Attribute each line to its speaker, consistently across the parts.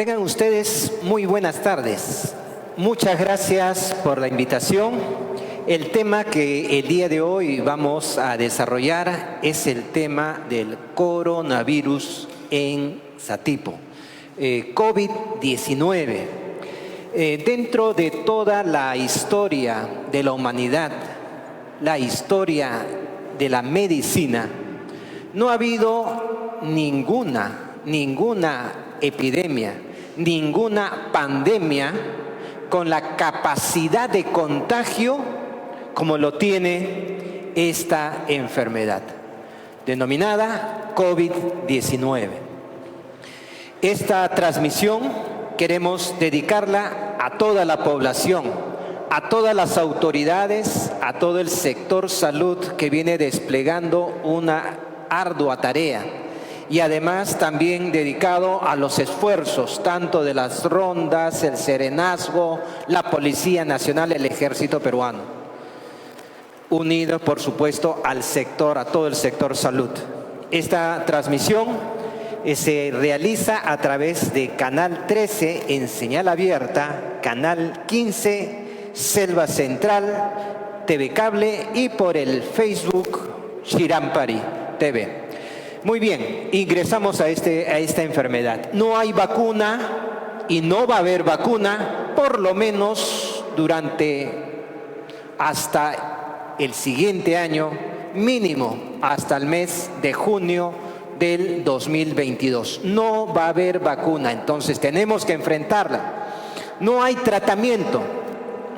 Speaker 1: Tengan ustedes muy buenas tardes. Muchas gracias por la invitación. El tema que el día de hoy vamos a desarrollar es el tema del coronavirus en Satipo, COVID-19. Dentro de toda la historia de la humanidad, la historia de la medicina, no ha habido ninguna epidemia, ninguna pandemia con la capacidad de contagio como lo tiene esta enfermedad, denominada COVID-19. Esta transmisión queremos dedicarla a toda la población, a todas las autoridades, a todo el sector salud que viene desplegando una ardua tarea, y además también dedicado a los esfuerzos tanto de las rondas, el serenazgo, la Policía Nacional, el Ejército Peruano, unidos por supuesto al sector, a todo el sector salud. Esta transmisión se realiza a través de Canal 13 en señal abierta, Canal 15, Selva Central, TV Cable y por el Facebook Shirampari TV. Muy bien, ingresamos a esta enfermedad. No hay vacuna y no va a haber vacuna, por lo menos hasta el siguiente año, mínimo hasta el mes de junio del 2022. No va a haber vacuna, entonces tenemos que enfrentarla. No hay tratamiento,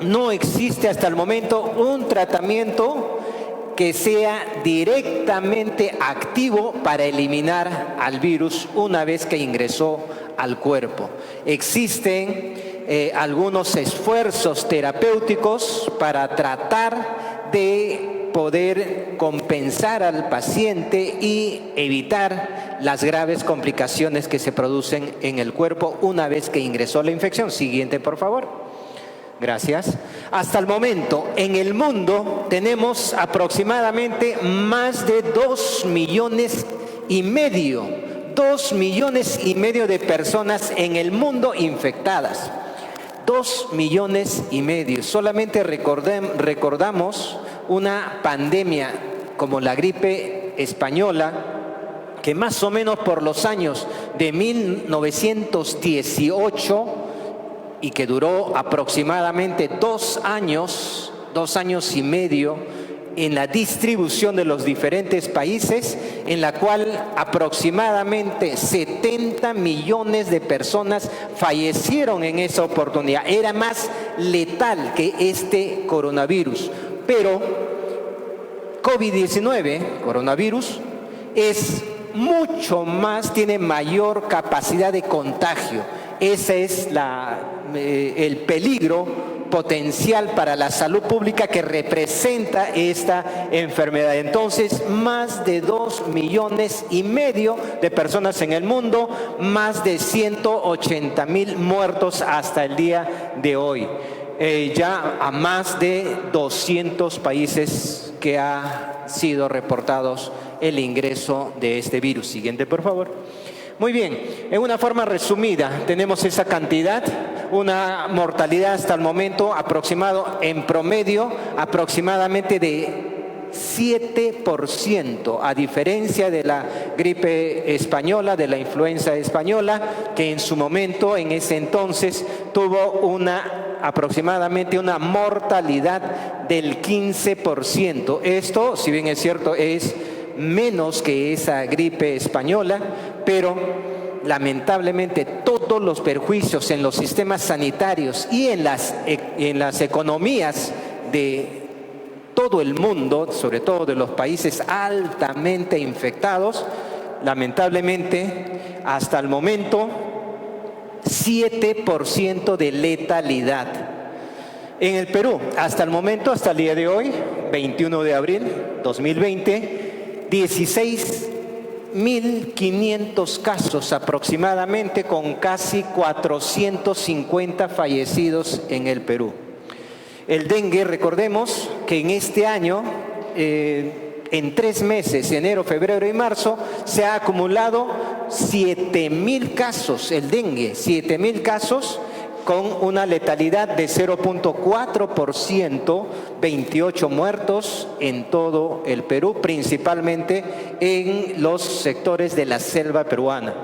Speaker 1: no existe hasta el momento un tratamiento que sea directamente activo para eliminar al virus una vez que ingresó al cuerpo. Existen algunos esfuerzos terapéuticos para tratar de poder compensar al paciente y evitar las graves complicaciones que se producen en el cuerpo una vez que ingresó la infección. Siguiente, por favor. Gracias. Hasta el momento, en el mundo tenemos aproximadamente más de 2,5 millones, 2,5 millones de personas en el mundo infectadas. 2,5 millones. Solamente recordamos una pandemia como la gripe española, que más o menos por los años de 1918 y que duró aproximadamente 2 años, 2 años y medio en la distribución de los diferentes países, en la cual aproximadamente 70 millones de personas fallecieron en esa oportunidad. Era más letal que este coronavirus, pero COVID-19, coronavirus, es mucho más, tiene mayor capacidad de contagio. Ese es el peligro potencial para la salud pública que representa esta enfermedad. Entonces, más de 2,5 millones de personas en el mundo, más de 180,000 muertos hasta el día de hoy. Ya a más de 200 países que ha sido reportados el ingreso de este virus. Siguiente, por favor. Muy bien, en una forma resumida tenemos esa cantidad, una mortalidad hasta el momento en promedio aproximadamente de 7%, a diferencia de la gripe española, de la influenza española, que en su momento, en ese entonces, tuvo aproximadamente una mortalidad del 15%. Esto, si bien es cierto, es menos que esa gripe española, pero lamentablemente todos los perjuicios en los sistemas sanitarios y en las economías de todo el mundo, sobre todo de los países altamente infectados, lamentablemente hasta el momento 7% de letalidad. En el Perú, hasta el momento, hasta el día de hoy, 21 de abril 2020, 16.500 casos aproximadamente, con casi 450 fallecidos en el Perú. El dengue, recordemos que en este año, en 3 meses, enero, febrero y marzo, se ha acumulado 7.000 casos, el dengue, 7.000 casos con una letalidad de 0.4%, 28 muertos en todo el Perú, principalmente en los sectores de la selva peruana.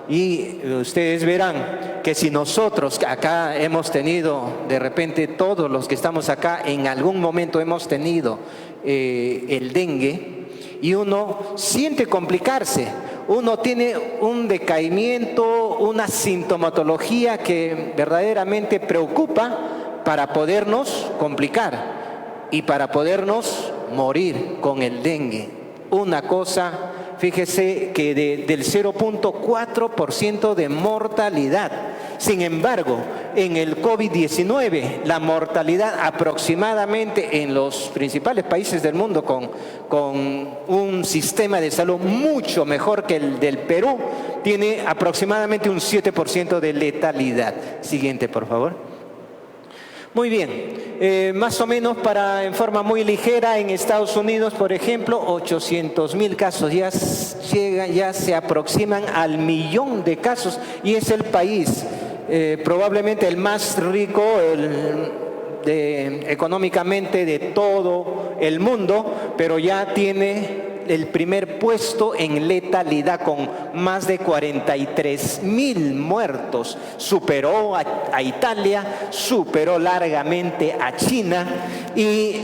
Speaker 1: Y ustedes verán que si nosotros acá hemos tenido, de repente todos los que estamos acá en algún momento hemos tenido el dengue, y uno siente complicarse, uno tiene un decaimiento, una sintomatología que verdaderamente preocupa para podernos complicar y para podernos morir con el dengue. Una cosa, fíjese que del 0.4% de mortalidad. Sin embargo, en el COVID-19, la mortalidad aproximadamente en los principales países del mundo con un sistema de salud mucho mejor que el del Perú, tiene aproximadamente un 7% de letalidad. Siguiente, por favor. Muy bien, más o menos en forma muy ligera, en Estados Unidos, por ejemplo, 800.000 casos, ya se aproximan al 1.000.000 de casos, y es el país probablemente el más rico económicamente de todo el mundo, pero ya tiene el primer puesto en letalidad con más de 43.000 muertos. Superó a Italia, superó largamente a China y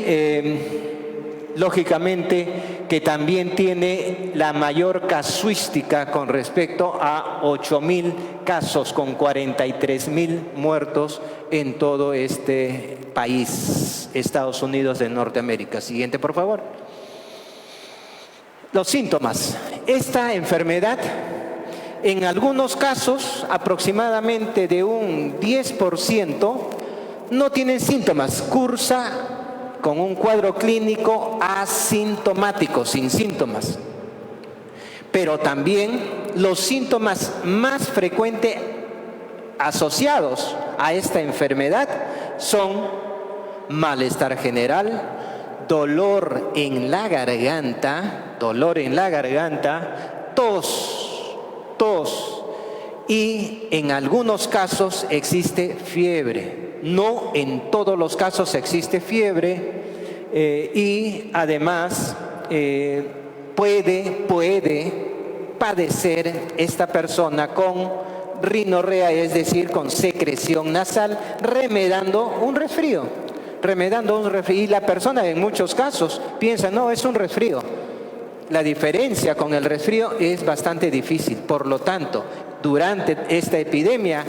Speaker 1: lógicamente que también tiene la mayor casuística con respecto a 8.000 casos con 43.000 muertos en todo este país, Estados Unidos de Norteamérica. Siguiente, por favor. Los síntomas. Esta enfermedad, en algunos casos, aproximadamente de un 10%, no tienen síntomas, cursa con un cuadro clínico asintomático, sin síntomas. Pero también los síntomas más frecuentes asociados a esta enfermedad son malestar general, dolor en la garganta, tos, y en algunos casos existe fiebre. No en todos los casos existe fiebre y además puede padecer esta persona con rinorrea, es decir, con secreción nasal, remedando un resfrío. Y la persona en muchos casos piensa, no, es un resfrío. La diferencia con el resfrío es bastante difícil. Por lo tanto, durante esta epidemia,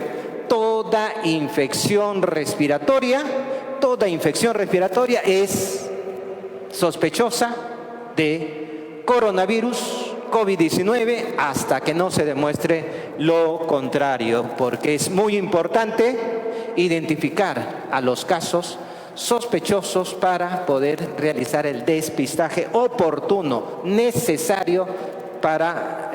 Speaker 1: toda infección respiratoria es sospechosa de coronavirus, COVID-19, hasta que no se demuestre lo contrario, porque es muy importante identificar a los casos sospechosos para poder realizar el despistaje oportuno, necesario para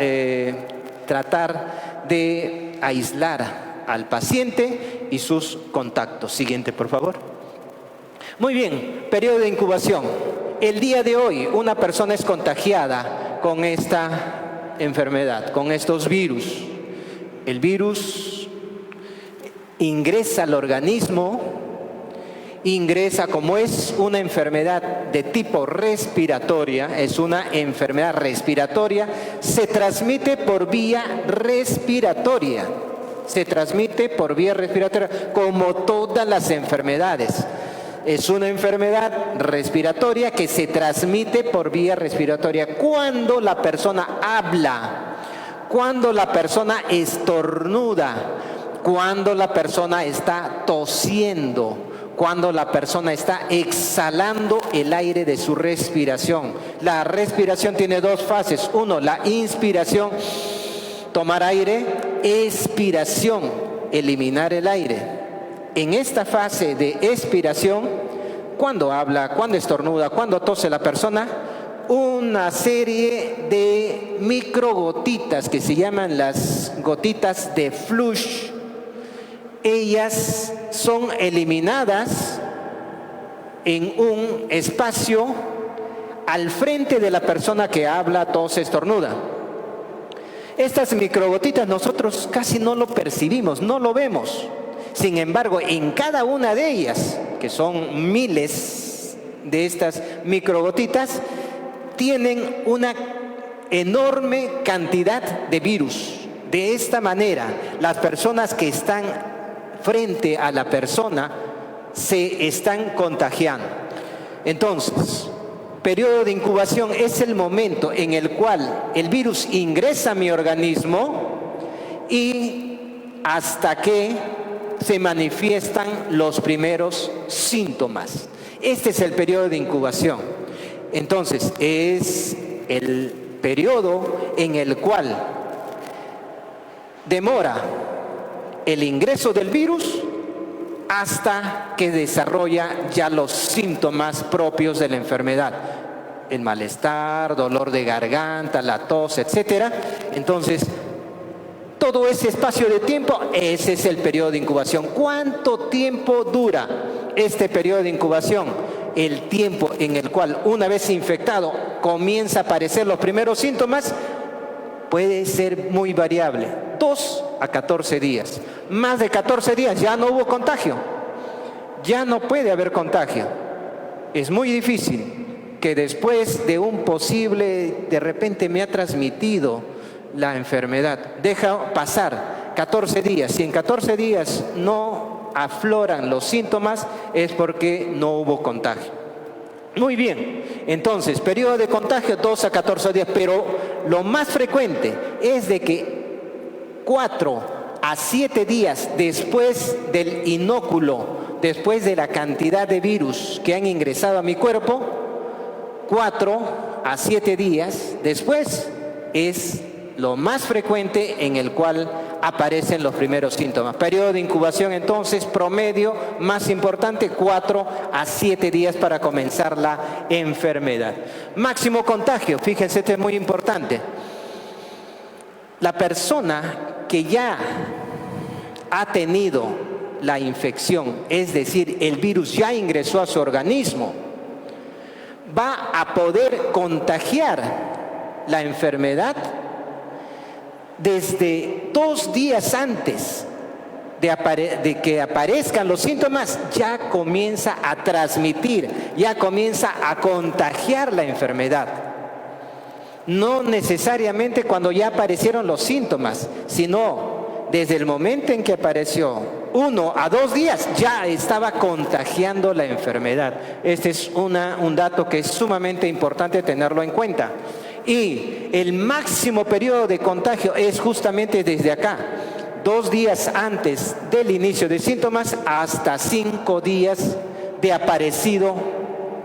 Speaker 1: tratar de aislar al paciente y sus contactos. Siguiente, por favor. Muy bien, periodo de incubación. El día de hoy una persona es contagiada con esta enfermedad, con estos virus. El virus ingresa al organismo, como es una enfermedad de tipo respiratoria, es una enfermedad respiratoria, se transmite por vía respiratoria. Como todas las enfermedades. Es una enfermedad respiratoria que se transmite por vía respiratoria. Cuando la persona habla, cuando la persona estornuda, cuando la persona está tosiendo, cuando la persona está exhalando el aire de su respiración. La respiración tiene dos fases. Uno, la inspiración, tomar aire; expiración, eliminar el aire. En esta fase de expiración, cuando habla, cuando estornuda, cuando tose la persona, una serie de microgotitas que se llaman las gotitas de flush, ellas son eliminadas en un espacio al frente de la persona que habla, tose, estornuda. Estas microgotitas nosotros casi no lo percibimos, no lo vemos. Sin embargo, en cada una de ellas, que son miles de estas microgotitas, tienen una enorme cantidad de virus. De esta manera, las personas que están frente a la persona se están contagiando. Entonces, periodo de incubación es el momento en el cual el virus ingresa a mi organismo y hasta que se manifiestan los primeros síntomas. Este es el periodo de incubación. Entonces, es el periodo en el cual demora el ingreso del virus hasta que desarrolla ya los síntomas propios de la enfermedad. El malestar, dolor de garganta, la tos, etc. Entonces, todo ese espacio de tiempo, ese es el periodo de incubación. ¿Cuánto tiempo dura este periodo de incubación? El tiempo en el cual, una vez infectado, comienza a aparecer los primeros síntomas, puede ser muy variable. 2 a 14 días. Más de 14 días ya no hubo contagio. Ya no puede haber contagio. Es muy difícil que después de un posible, de repente me ha transmitido la enfermedad. Deja pasar 14 días. Si en 14 días no afloran los síntomas, es porque no hubo contagio. Muy bien, entonces, periodo de contagio 2 a 14 días, pero lo más frecuente es de que 4 a 7 días después del inóculo, después de la cantidad de virus que han ingresado a mi cuerpo, 4 a 7 días después es lo más frecuente en el cual aparecen los primeros síntomas. Periodo de incubación entonces, promedio más importante, 4 a 7 días para comenzar la enfermedad. Máximo contagio, fíjense, esto es muy importante. La persona que ya ha tenido la infección, es decir, el virus ya ingresó a su organismo, va a poder contagiar la enfermedad desde 2 días antes de que aparezcan los síntomas. Ya comienza a transmitir, ya comienza a contagiar la enfermedad. No necesariamente cuando ya aparecieron los síntomas, sino desde el momento en que apareció, 1 a 2 días, ya estaba contagiando la enfermedad. Este es un dato que es sumamente importante tenerlo en cuenta. Y el máximo periodo de contagio es justamente desde acá, 2 días antes del inicio de síntomas hasta 5 días de aparecido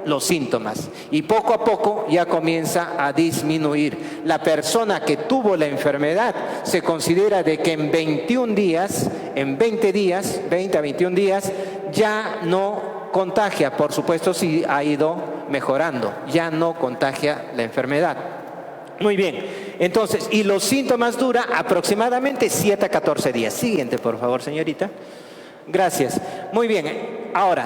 Speaker 1: los síntomas. Y poco a poco ya comienza a disminuir. La persona que tuvo la enfermedad se considera de que en 21 días, en 20 días, 20 a 21 días, ya no contagia. Por supuesto, si ha ido mejorando, ya no contagia la enfermedad. Muy bien, entonces, y los síntomas duran aproximadamente 7 a 14 días. Siguiente, por favor, señorita. Gracias. Muy bien, ahora,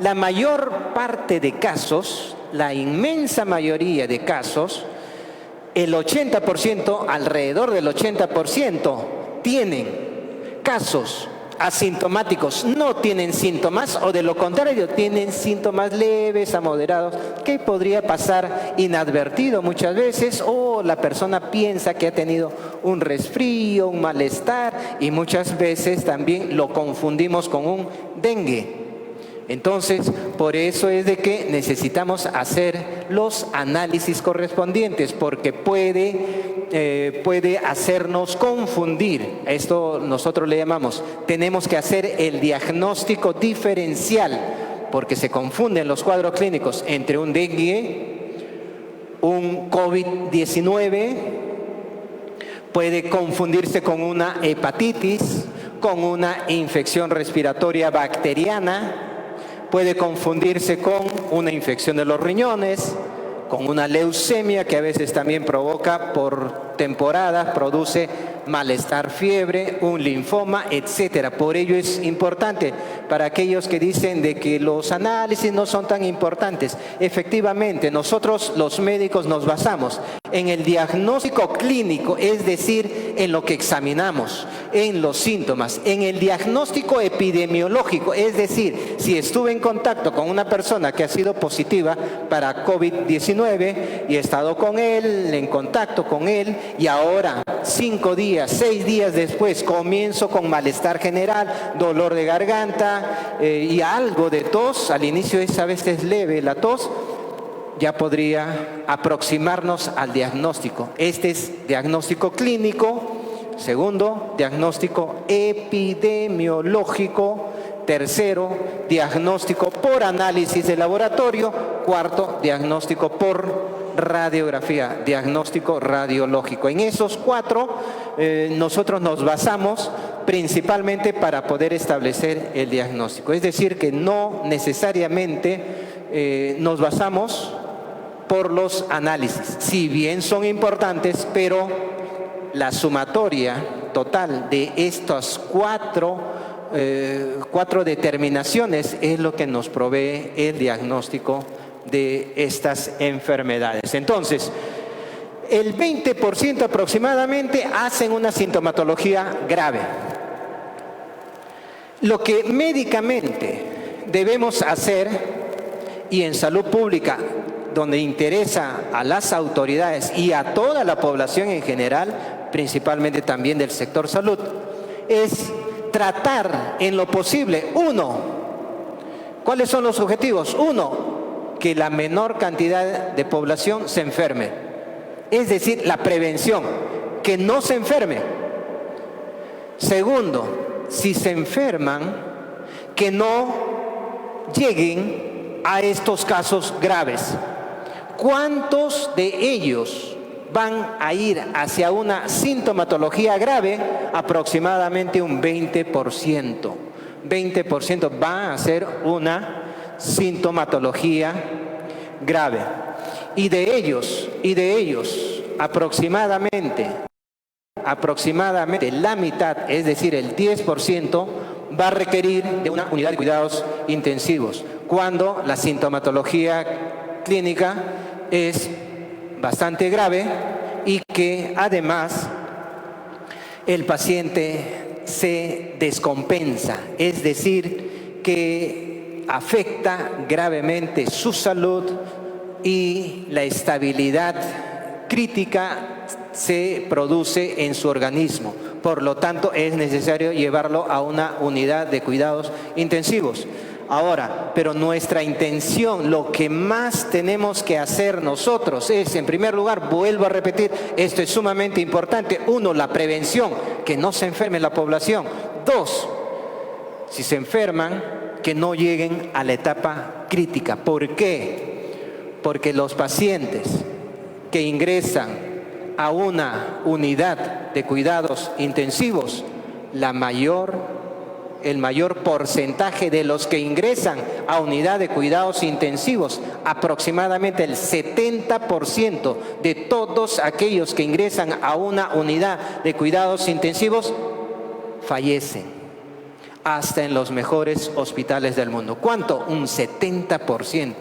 Speaker 1: la mayor parte de casos, la inmensa mayoría de casos, el 80%, alrededor del 80%, tienen casos asintomáticos, no tienen síntomas, o de lo contrario tienen síntomas leves a moderados que podría pasar inadvertido muchas veces, o la persona piensa que ha tenido un resfrío, un malestar, y muchas veces también lo confundimos con un dengue. Entonces, por eso es de que necesitamos hacer los análisis correspondientes, porque puede hacernos confundir. Esto nosotros le llamamos, tenemos que hacer el diagnóstico diferencial, porque se confunden los cuadros clínicos entre un dengue, un COVID-19, puede confundirse con una hepatitis, con una infección respiratoria bacteriana, puede confundirse con una infección de los riñones, con una leucemia que a veces también provoca por temporadas, produce malestar, fiebre, un linfoma, etcétera. Por ello es importante para aquellos que dicen de que los análisis no son tan importantes. Efectivamente, nosotros los médicos nos basamos en el diagnóstico clínico, es decir, en lo que examinamos, en los síntomas, en el diagnóstico epidemiológico, es decir, si estuve en contacto con una persona que ha sido positiva para COVID-19 y he estado con él, en contacto con él, y ahora 5 días, 6 días después comienzo con malestar general, dolor de garganta y algo de tos, al inicio es a veces leve la tos, ya podría aproximarnos al diagnóstico. Este es diagnóstico clínico. Segundo, diagnóstico epidemiológico. Tercero, diagnóstico por análisis de laboratorio. Cuarto, diagnóstico por radiografía, diagnóstico radiológico. En esos 4 nosotros nos basamos principalmente para poder establecer el diagnóstico. Es decir, que no necesariamente nos basamos por los análisis, si bien son importantes, pero la sumatoria total de estas 4 determinaciones es lo que nos provee el diagnóstico de estas enfermedades. Entonces, el 20% aproximadamente hacen una sintomatología grave. Lo que médicamente debemos hacer, y en salud pública, donde interesa a las autoridades y a toda la población en general, principalmente también del sector salud, es tratar en lo posible, ¿cuáles son los objetivos? Que la menor cantidad de población se enferme. Es decir, la prevención, que no se enferme. Segundo, si se enferman, que no lleguen a estos casos graves. ¿Cuántos de ellos van a ir hacia una sintomatología grave? Aproximadamente un 20%. 20% va a ser una sintomatología grave. Y de ellos, aproximadamente la mitad, es decir, el 10%, va a requerir de una unidad de cuidados intensivos, cuando la sintomatología clínica es bastante grave y que además el paciente se descompensa, es decir, que afecta gravemente su salud y la estabilidad crítica se produce en su organismo. Por lo tanto, es necesario llevarlo a una unidad de cuidados intensivos. Ahora, pero nuestra intención, lo que más tenemos que hacer nosotros es, en primer lugar, vuelvo a repetir, esto es sumamente importante. 1, la prevención, que no se enferme la población. 2, si se enferman, que no lleguen a la etapa crítica. ¿Por qué? Porque los pacientes que ingresan a una unidad de cuidados intensivos, el mayor porcentaje de los que ingresan a unidad de cuidados intensivos, aproximadamente el 70% de todos aquellos que ingresan a una unidad de cuidados intensivos fallecen, hasta en los mejores hospitales del mundo. ¿Cuánto? Un 70%.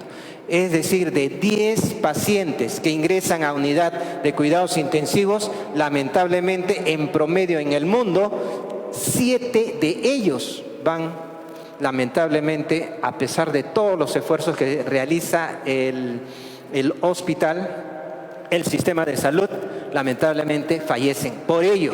Speaker 1: Es decir, de 10 pacientes que ingresan a unidad de cuidados intensivos, lamentablemente en promedio en el mundo, 7 de ellos van, lamentablemente, a pesar de todos los esfuerzos que realiza el hospital, el sistema de salud, lamentablemente fallecen. Por ello,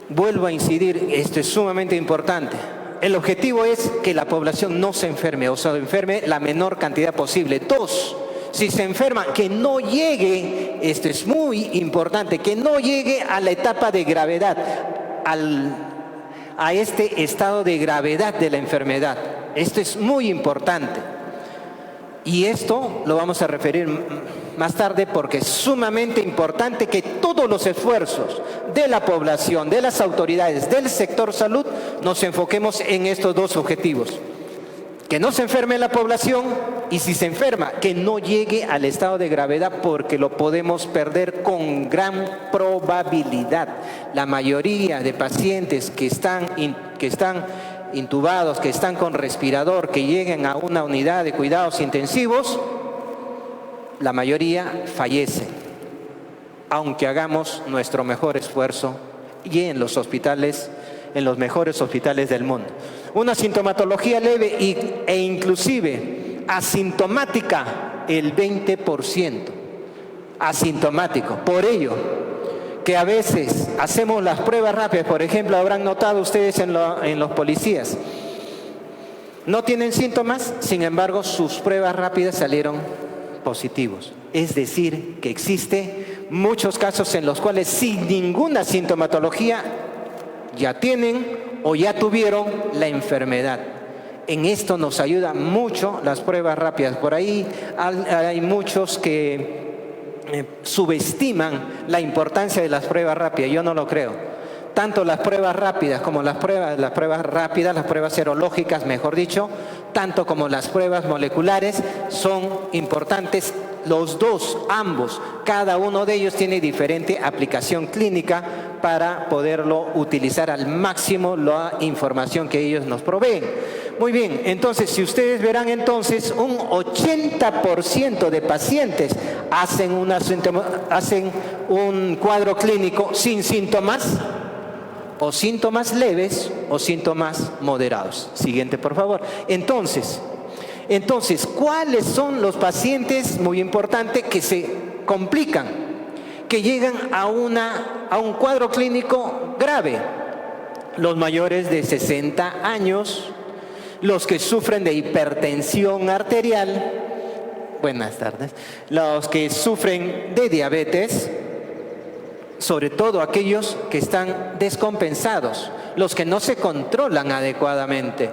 Speaker 1: vuelvo a incidir, esto es sumamente importante. El objetivo es que la población no se enferme, o se enferme la menor cantidad posible. 2, si se enferma, que no llegue, esto es muy importante, que no llegue a la etapa de gravedad, a este estado de gravedad de la enfermedad. Esto es muy importante. Y esto lo vamos a referir más tarde porque es sumamente importante que todos los esfuerzos de la población, de las autoridades, del sector salud, nos enfoquemos en estos 2 objetivos. que no se enferme la población, y si se enferma, que no llegue al estado de gravedad, porque lo podemos perder con gran probabilidad. La mayoría de pacientes que están intubados, que están con respirador, que lleguen a una unidad de cuidados intensivos, la mayoría fallecen, aunque hagamos nuestro mejor esfuerzo, y en los hospitales, en los mejores hospitales del mundo. Una sintomatología leve e inclusive asintomática, el 20%. Asintomático. Por ello, que a veces hacemos las pruebas rápidas, por ejemplo, habrán notado ustedes en los policías, no tienen síntomas, sin embargo, sus pruebas rápidas salieron positivos. Es decir, que existe muchos casos en los cuales sin ninguna sintomatología ya tienen o ya tuvieron la enfermedad. En esto nos ayuda mucho las pruebas rápidas. Por ahí hay muchos que subestiman la importancia de las pruebas rápidas. Yo no lo creo. Tanto las pruebas rápidas como las pruebas rápidas, las pruebas serológicas, mejor dicho, tanto como las pruebas moleculares son importantes. Los dos, ambos, cada uno de ellos tiene diferente aplicación clínica para poderlo utilizar al máximo la información que ellos nos proveen. Muy bien, entonces si ustedes verán entonces un 80% de pacientes hacen un cuadro clínico sin síntomas, o síntomas leves o síntomas moderados. Siguiente, por favor. Entonces, ¿cuáles son los pacientes, muy importante, que se complican, que llegan a un cuadro clínico grave? Los mayores de 60 años, los que sufren de hipertensión arterial, buenas tardes, los que sufren de diabetes, sobre todo aquellos que están descompensados, los que no se controlan adecuadamente.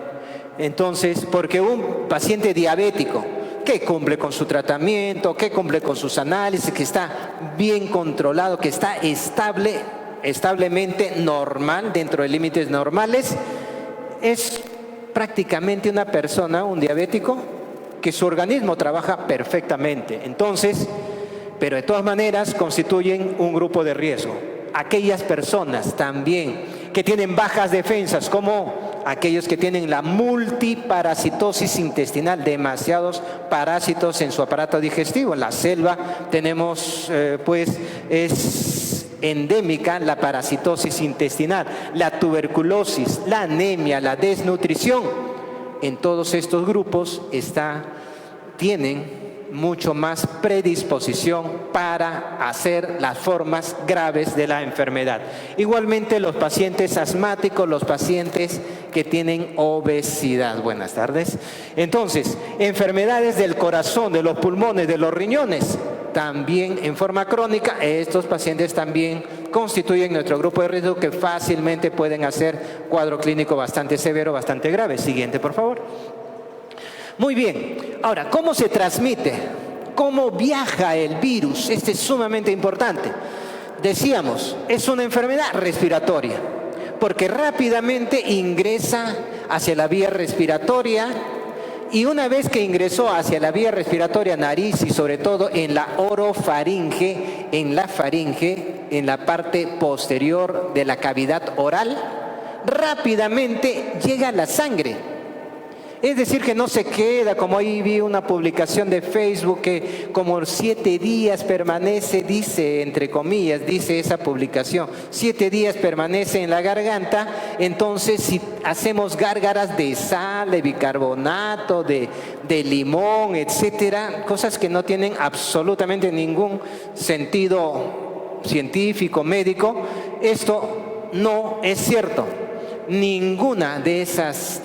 Speaker 1: Entonces, porque un paciente diabético que cumple con su tratamiento, que cumple con sus análisis, que está bien controlado, que está establemente normal, dentro de límites normales, es prácticamente una persona, un diabético, que su organismo trabaja perfectamente. Entonces, pero de todas maneras constituyen un grupo de riesgo. Aquellas personas también que tienen bajas defensas, como aquellos que tienen la multiparasitosis intestinal, demasiados parásitos en su aparato digestivo. En la selva tenemos, es endémica la parasitosis intestinal, la tuberculosis, la anemia, la desnutrición. En todos estos grupos tienen mucho más predisposición para hacer las formas graves de la enfermedad. Igualmente los pacientes asmáticos, los pacientes que tienen obesidad. Buenas tardes. Entonces, enfermedades del corazón, de los pulmones, de los riñones, también en forma crónica, estos pacientes también constituyen nuestro grupo de riesgo, que fácilmente pueden hacer cuadro clínico bastante severo, bastante grave. Siguiente, por favor. Muy bien, ahora, ¿cómo se transmite? ¿Cómo viaja el virus? Este es sumamente importante. Decíamos, es una enfermedad respiratoria, porque rápidamente ingresa hacia la vía respiratoria, y una vez que ingresó hacia la vía respiratoria, nariz y sobre todo en la orofaringe, en la faringe, en la parte posterior de la cavidad oral, rápidamente llega a la sangre. Es decir, que no se queda, como ahí vi una publicación de Facebook, que como 7 días permanece, dice, entre comillas, dice esa publicación, 7 días permanece en la garganta. Entonces, si hacemos gárgaras de sal, de bicarbonato, de limón, etcétera, cosas que no tienen absolutamente ningún sentido científico, médico, esto no es cierto. Ninguna de esas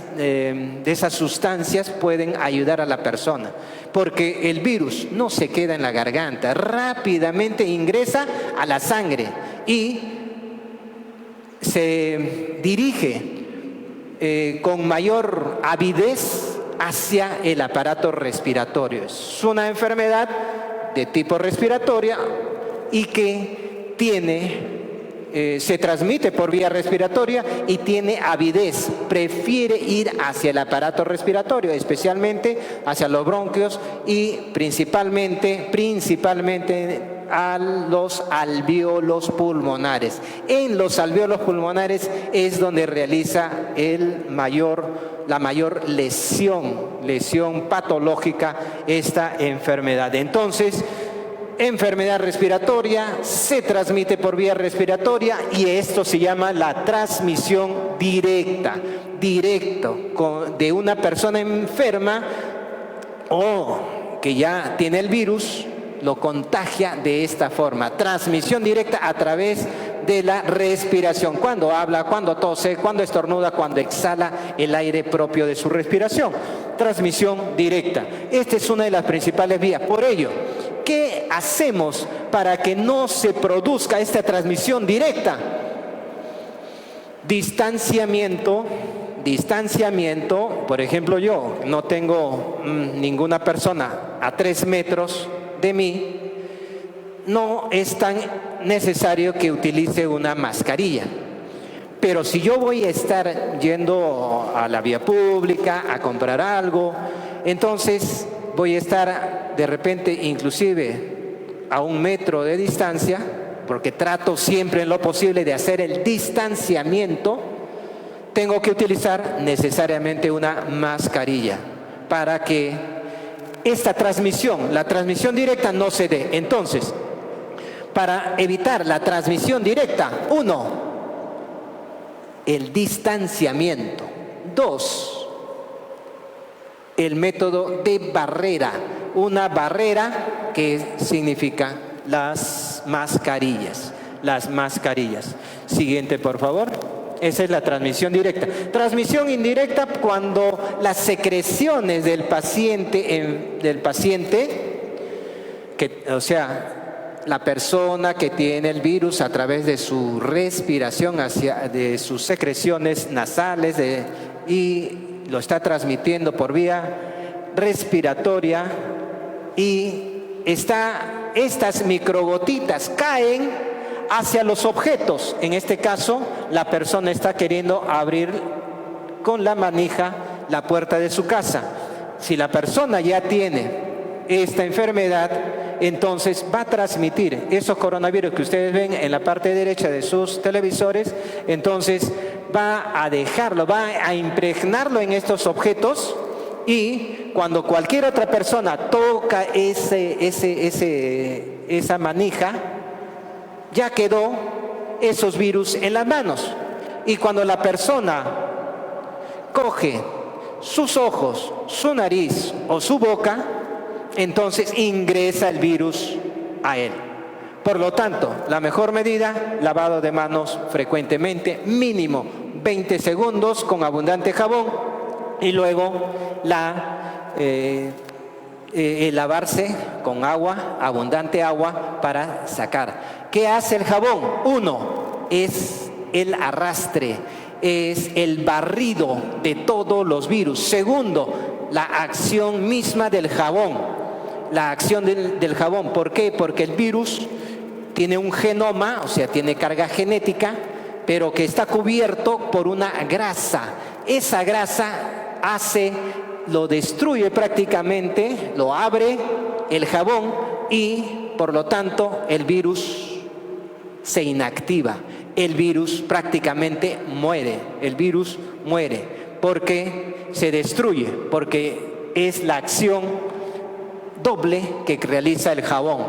Speaker 1: sustancias pueden ayudar a la persona, porque el virus no se queda en la garganta, rápidamente ingresa a la sangre y se dirige con mayor avidez hacia el aparato respiratorio. Es una enfermedad de tipo respiratoria y que tiene se transmite por vía respiratoria y tiene avidez, prefiere ir hacia el aparato respiratorio, especialmente hacia los bronquios y principalmente a los alvéolos pulmonares. En los alvéolos pulmonares es donde realiza la mayor lesión patológica esta enfermedad. Entonces, enfermedad respiratoria se transmite por vía respiratoria y esto se llama la transmisión directa, de una persona enferma o que ya tiene el virus, lo contagia de esta forma. Transmisión directa a través de la respiración. Cuando habla, cuando tose, cuando estornuda, cuando exhala el aire propio de su respiración. Transmisión directa. Esta es una de las principales vías. Por ello, ¿qué hacemos para que no se produzca esta transmisión directa? Distanciamiento. Por ejemplo, yo no tengo ninguna persona a 3 metros de mí, no es tan necesario que utilice una mascarilla. Pero si yo voy a estar yendo a la vía pública a comprar algo, entonces voy a estar de repente inclusive a 1 metro de distancia, porque trato siempre en lo posible de hacer el distanciamiento, tengo que utilizar necesariamente una mascarilla para que esta transmisión, la transmisión directa, no se dé. Entonces, para evitar la transmisión directa, 1, el distanciamiento. 2, el método de barrera. Una barrera que significa las mascarillas. Siguiente, por favor. Esa es la transmisión directa. Transmisión indirecta cuando las secreciones del paciente, o sea, la persona que tiene el virus a través de su respiración, de sus secreciones nasales y lo está transmitiendo por vía respiratoria y estas microgotitas caen hacia los objetos. En este caso, la persona está queriendo abrir con la manija la puerta de su casa. Si la persona ya tiene esta enfermedad, entonces va a transmitir esos coronavirus que ustedes ven en la parte derecha de sus televisores, entonces va a impregnarlo en estos objetos y cuando cualquier otra persona toca esa manija, ya quedó esos virus en las manos. Y cuando la persona coge sus ojos, su nariz o su boca, entonces ingresa el virus a él. Por lo tanto, la mejor medida, lavado de manos frecuentemente, mínimo 20 segundos con abundante jabón y luego lavarse con agua, abundante agua para sacar. ¿Qué hace el jabón? 1, es el arrastre, es el barrido de todos los virus. 2, la acción misma del jabón. Del jabón. ¿Por qué? Porque el virus tiene un genoma, o sea, tiene carga genética, pero que está cubierto por una grasa. Esa grasa lo destruye prácticamente, lo abre el jabón y por lo tanto el virus se inactiva. El virus prácticamente muere. El virus muere porque se destruye, porque es la acción doble que realiza el jabón.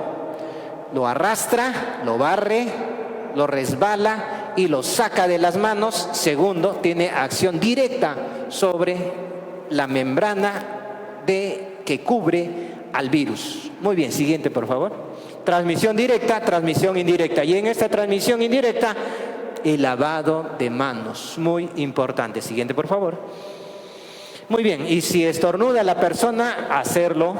Speaker 1: Lo arrastra, lo barre, lo resbala y lo saca de las manos. 2, tiene acción directa sobre la membrana que cubre al virus. Muy bien, siguiente, por favor. Transmisión directa, transmisión indirecta. Y en esta transmisión indirecta, el lavado de manos. Muy importante. Siguiente, por favor. Muy bien, y si estornuda la persona, hacerlo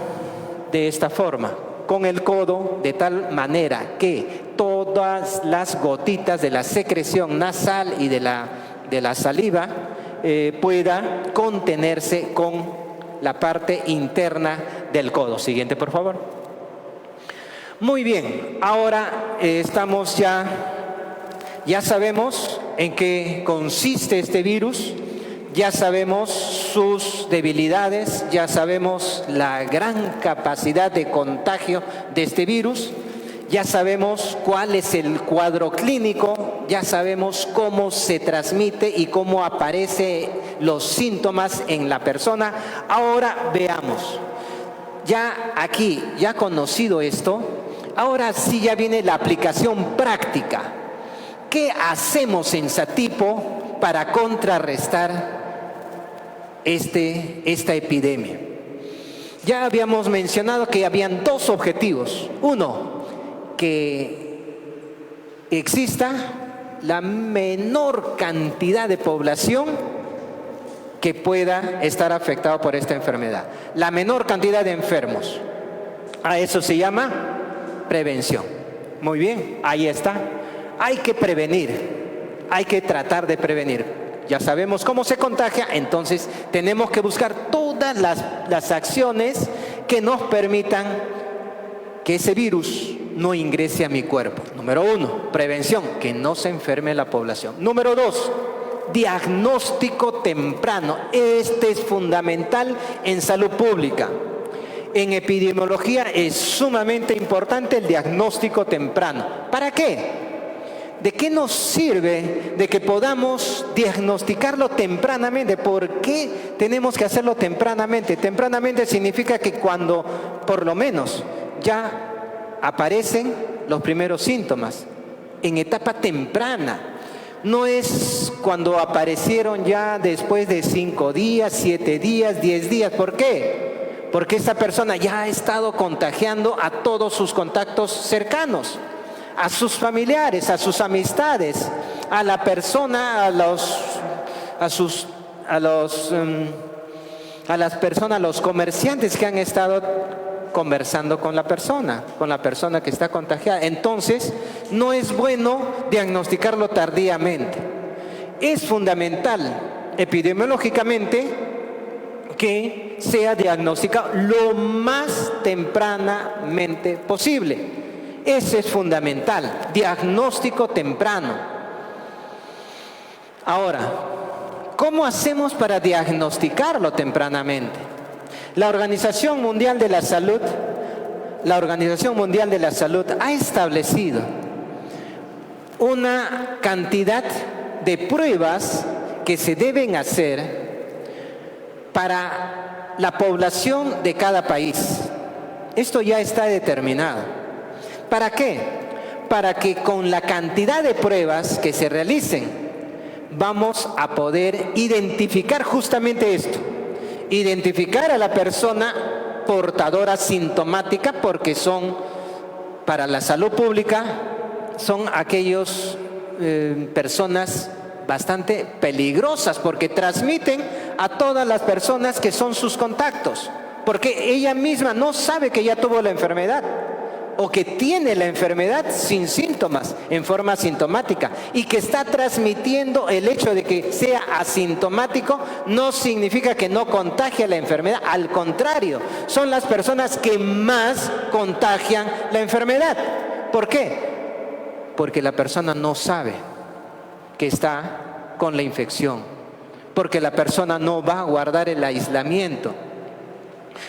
Speaker 1: de esta forma, con el codo, de tal manera que todas las gotitas de la secreción nasal y de la saliva pueda contenerse con la parte interna del codo. Siguiente, por favor. Muy bien, ahora estamos ya Ya sabemos en qué consiste este virus, ya sabemos sus debilidades, ya sabemos la gran capacidad de contagio de este virus, ya sabemos cuál es el cuadro clínico, ya sabemos cómo se transmite y cómo aparecen los síntomas en la persona. Ahora veamos, ya aquí, ya conocido esto, ahora sí ya viene la aplicación práctica. ¿Qué hacemos en Satipo para contrarrestar esta epidemia? Ya habíamos mencionado que habían dos objetivos. Uno, que exista la menor cantidad de población que pueda estar afectado por esta enfermedad. La menor cantidad de enfermos. A eso se llama prevención. Muy bien, ahí está. Hay que prevenir, hay que tratar de prevenir. Ya sabemos cómo se contagia, entonces tenemos que buscar todas las acciones que nos permitan que ese virus no ingrese a mi cuerpo. Número 1, prevención, que no se enferme la población. Número 2, diagnóstico temprano. Este es fundamental en salud pública. En epidemiología es sumamente importante el diagnóstico temprano. ¿Para qué? ¿De qué nos sirve de que podamos diagnosticarlo tempranamente? ¿Por qué tenemos que hacerlo tempranamente? Tempranamente significa que cuando, por lo menos, ya aparecen los primeros síntomas, en etapa temprana. No es cuando aparecieron ya después de 5 días, 7 días, 10 días. ¿Por qué? Porque esta persona ya ha estado contagiando a todos sus contactos cercanos, a sus familiares, a sus amistades, a la persona, a las personas, a los comerciantes que han estado conversando con la persona que está contagiada. Entonces, no es bueno diagnosticarlo tardíamente. Es fundamental epidemiológicamente que sea diagnosticado lo más tempranamente posible. Ese es fundamental, diagnóstico temprano. Ahora, ¿cómo hacemos para diagnosticarlo tempranamente? La Organización Mundial de la Salud ha establecido una cantidad de pruebas que se deben hacer para la población de cada país. Esto ya está determinado. ¿Para qué? Para que con la cantidad de pruebas que se realicen, vamos a poder identificar justamente esto. Identificar a la persona portadora sintomática, porque son, para la salud pública, son aquellas personas bastante peligrosas, porque transmiten a todas las personas que son sus contactos, porque ella misma no sabe que ya tuvo la enfermedad, o que tiene la enfermedad sin síntomas, en forma asintomática, y que está transmitiendo. El hecho de que sea asintomático no significa que no contagie la enfermedad, al contrario, son las personas que más contagian la enfermedad. ¿Por qué? Porque la persona no sabe que está con la infección, porque la persona no va a guardar el aislamiento,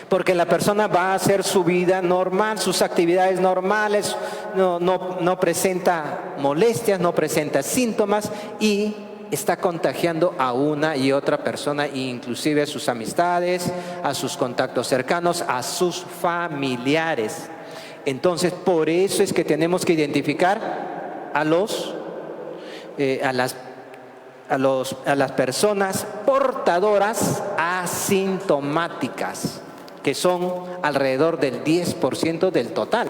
Speaker 1: porque la persona va a hacer su vida normal, sus actividades normales, no presenta molestias, no presenta síntomas, y está contagiando a una y otra persona, inclusive a sus amistades, a sus contactos cercanos, a sus familiares. Entonces, por eso es que tenemos que identificar a las personas portadoras asintomáticas, que son alrededor del 10% del total.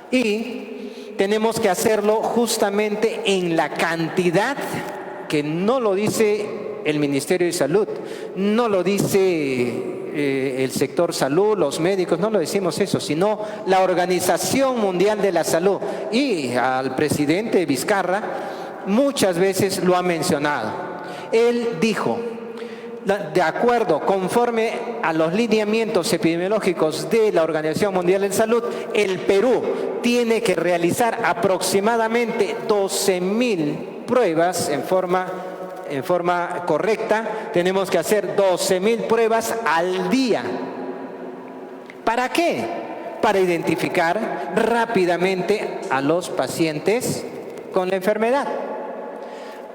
Speaker 1: Y tenemos que hacerlo justamente en la cantidad que no lo dice el Ministerio de Salud, no lo dice el sector salud, los médicos, no lo decimos eso, sino la Organización Mundial de la Salud. Y al presidente Vizcarra muchas veces lo ha mencionado. Él dijo, de acuerdo, conforme a los lineamientos epidemiológicos de la Organización Mundial de Salud, el Perú tiene que realizar aproximadamente 12.000 pruebas en forma correcta. Tenemos que hacer 12.000 pruebas al día. ¿Para qué? Para identificar rápidamente a los pacientes con la enfermedad.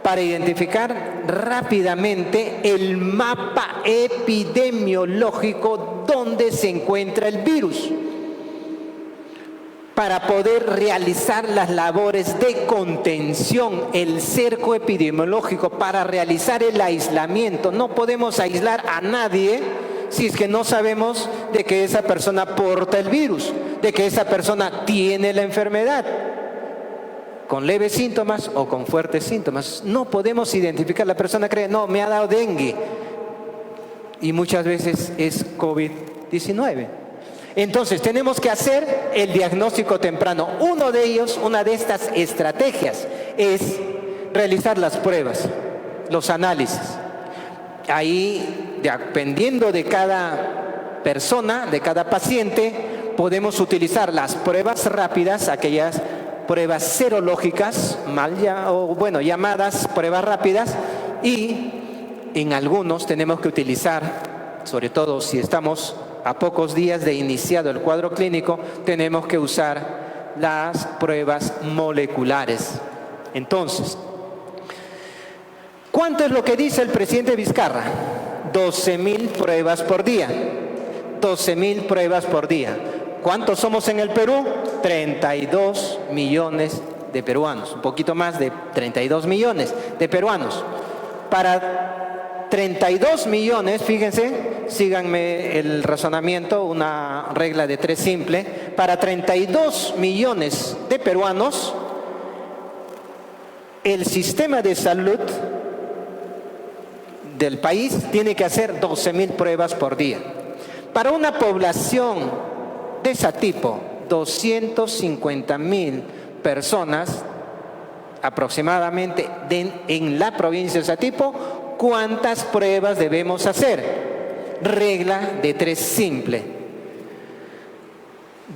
Speaker 1: Para identificar rápidamente el mapa epidemiológico donde se encuentra el virus, para poder realizar las labores de contención, el cerco epidemiológico, para realizar el aislamiento. No podemos aislar a nadie si es que no sabemos de que esa persona porta el virus, de que esa persona tiene la enfermedad, con leves síntomas o con fuertes síntomas. No podemos identificar. La persona cree, no, me ha dado dengue, y muchas veces es COVID-19. Entonces tenemos que hacer el diagnóstico temprano. Una de estas estrategias es realizar las pruebas, los análisis. Ahí, dependiendo de cada persona, de cada paciente, podemos utilizar las pruebas rápidas, aquellas pruebas serológicas, llamadas pruebas rápidas, y en algunos tenemos que utilizar, sobre todo si estamos a pocos días de iniciado el cuadro clínico, tenemos que usar las pruebas moleculares. Entonces, ¿cuánto es lo que dice el presidente Vizcarra? 12.000 pruebas por día. 12.000 pruebas por día. ¿Cuántos somos en el Perú? 32 millones de peruanos, un poquito más de 32 millones de peruanos. Para 32 millones, fíjense, síganme el razonamiento, una regla de 3 simple. Para 32 millones de peruanos, el sistema de salud del país tiene que hacer 12.000 pruebas por día. Para una población de ese tipo, 250.000 personas aproximadamente en la provincia de Satipo, ¿cuántas pruebas debemos hacer? Regla de 3 simple.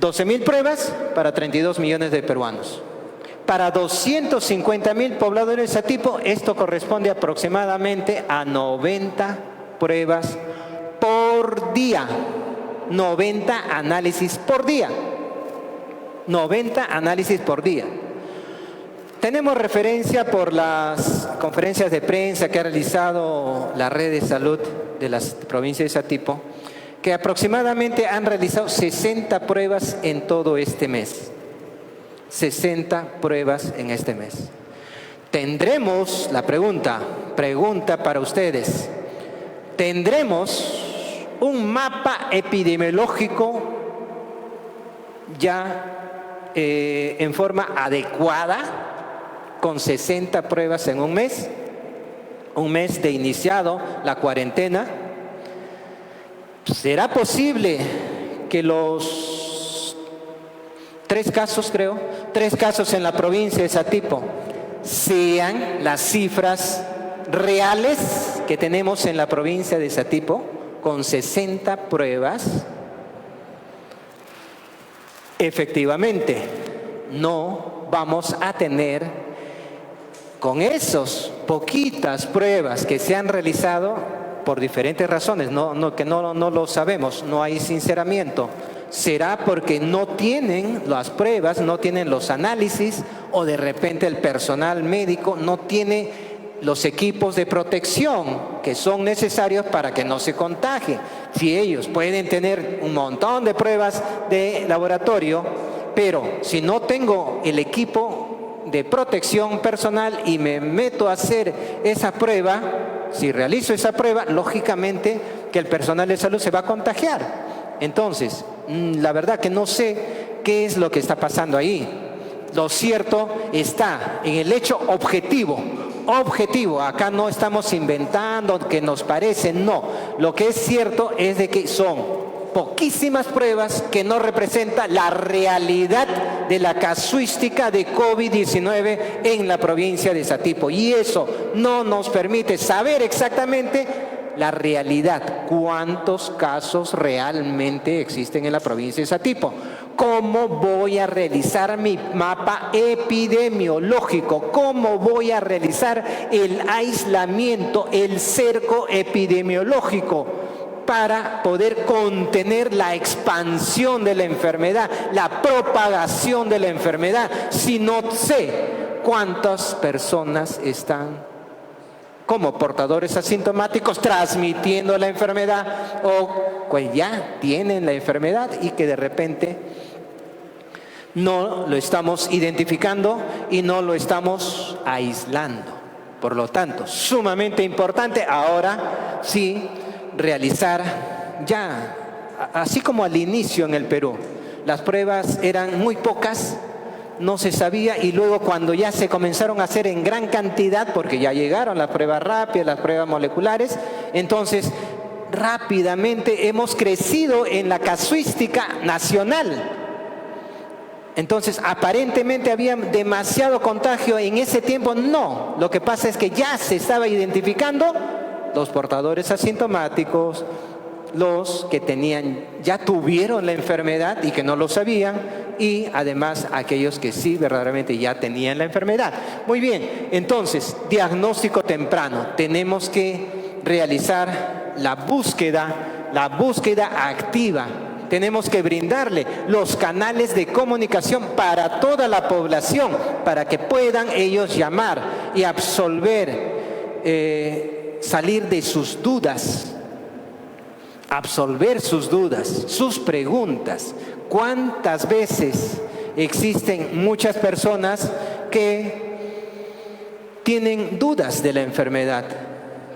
Speaker 1: 12.000 pruebas para 32 millones de peruanos. Para 250.000 pobladores de Satipo, esto corresponde aproximadamente a 90 pruebas por día. 90 análisis por día. 90 análisis por día. Tenemos referencia por las conferencias de prensa que ha realizado la red de salud de las provincias de Satipo, que aproximadamente han realizado 60 pruebas en todo este mes. 60 pruebas en este mes. Tendremos, la pregunta para ustedes, ¿tendremos un mapa epidemiológico ya en forma adecuada con 60 pruebas en un mes de iniciado la cuarentena? ¿Será posible que los 3 casos en la provincia de Satipo sean las cifras reales que tenemos en la provincia de Satipo con 60 pruebas? Efectivamente, no vamos a tener, con esas poquitas pruebas que se han realizado por diferentes razones, no lo sabemos, no hay sinceramiento. ¿Será porque no tienen las pruebas, no tienen los análisis, o de repente el personal médico no tiene los equipos de protección que son necesarios para que no se contagie? Si ellos pueden tener un montón de pruebas de laboratorio, pero si no tengo el equipo de protección personal y me meto a hacer esa prueba, si realizo esa prueba, lógicamente que el personal de salud se va a contagiar. Entonces, la verdad que no sé qué es lo que está pasando ahí. Lo cierto está en el hecho objetivo. Acá no estamos inventando que nos parece, no. Lo que es cierto es de que son poquísimas pruebas que no representan la realidad de la casuística de COVID-19 en la provincia de Satipo. Y eso no nos permite saber exactamente la realidad. ¿Cuántos casos realmente existen en la provincia de Satipo? ¿Cómo voy a realizar mi mapa epidemiológico? ¿Cómo voy a realizar el aislamiento, el cerco epidemiológico para poder contener la expansión de la enfermedad, la propagación de la enfermedad, si no sé cuántas personas están como portadores asintomáticos transmitiendo la enfermedad o pues ya tienen la enfermedad y que de repente no lo estamos identificando y no lo estamos aislando? Por lo tanto, sumamente importante ahora sí realizar ya, así como al inicio en el Perú, las pruebas eran muy pocas, no se sabía, y luego cuando ya se comenzaron a hacer en gran cantidad, porque ya llegaron las pruebas rápidas, las pruebas moleculares, entonces rápidamente hemos crecido en la casuística nacional. Entonces, aparentemente había demasiado contagio en ese tiempo. No, lo que pasa es que ya se estaba identificando los portadores asintomáticos, los que ya tuvieron la enfermedad y que no lo sabían, y además aquellos que sí verdaderamente ya tenían la enfermedad. Muy bien, entonces, diagnóstico temprano. Tenemos que realizar la búsqueda activa. Tenemos que brindarle los canales de comunicación para toda la población, para que puedan ellos llamar y salir de sus dudas, absolver sus dudas, sus preguntas. ¿Cuántas veces existen muchas personas que tienen dudas de la enfermedad?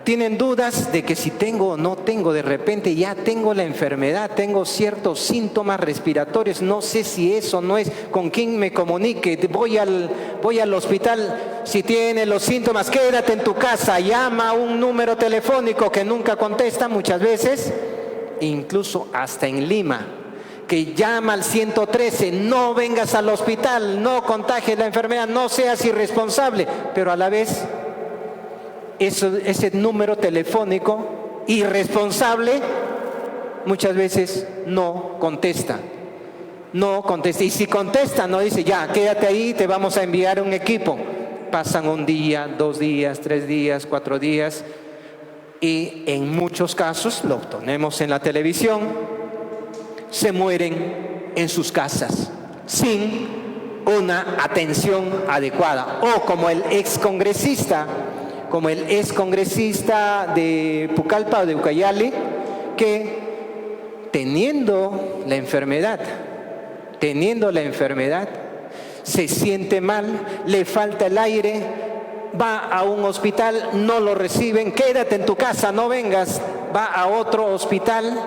Speaker 1: Tienen dudas de que si tengo o no tengo, de repente ya tengo la enfermedad, tengo ciertos síntomas respiratorios, no sé si eso no es, con quién me comunique, voy al hospital, si tiene los síntomas, quédate en tu casa, llama a un número telefónico que nunca contesta muchas veces, incluso hasta en Lima, que llama al 113, no vengas al hospital, no contagies la enfermedad, no seas irresponsable, pero a la vez ese número telefónico irresponsable muchas veces no contesta. Y si contesta, no dice, ya, quédate ahí, te vamos a enviar un equipo. Pasan un día, 2 días, 3 días, 4 días, y en muchos casos, lo tenemos en la televisión, se mueren en sus casas sin una atención adecuada. O como el excongresista de Pucallpa o de Ucayali, que teniendo la enfermedad, se siente mal, le falta el aire, va a un hospital, no lo reciben, quédate en tu casa, no vengas, va a otro hospital,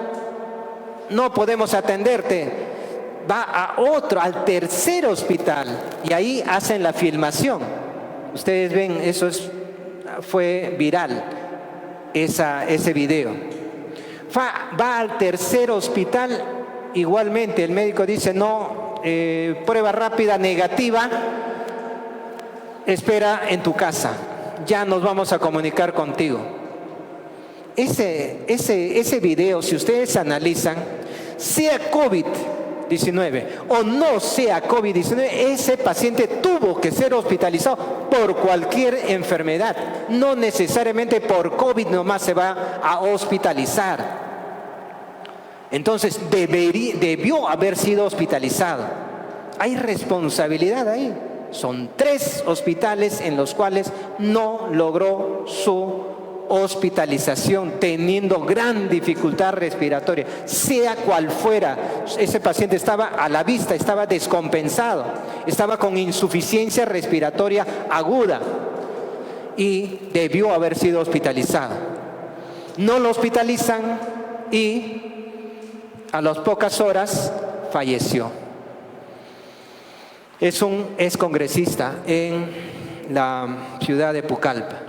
Speaker 1: no podemos atenderte, va al tercer hospital, y ahí hacen la filmación. Ustedes ven, fue viral ese video. Va al tercer hospital, igualmente el médico dice no, prueba rápida negativa, espera en tu casa, ya nos vamos a comunicar contigo. Ese video, si ustedes analizan, sea COVID-19 o no sea COVID-19, ese paciente tuvo que ser hospitalizado por cualquier enfermedad, no necesariamente por COVID nomás se va a hospitalizar. Entonces debió haber sido hospitalizado. Hay responsabilidad ahí. Son 3 hospitales en los cuales no logró su hospitalización, teniendo gran dificultad respiratoria, sea cual fuera. Ese paciente estaba a la vista, estaba descompensado, estaba con insuficiencia respiratoria aguda y debió haber sido hospitalizado. No lo hospitalizan y a las pocas horas falleció. Es un excongresista en la ciudad de Pucallpa.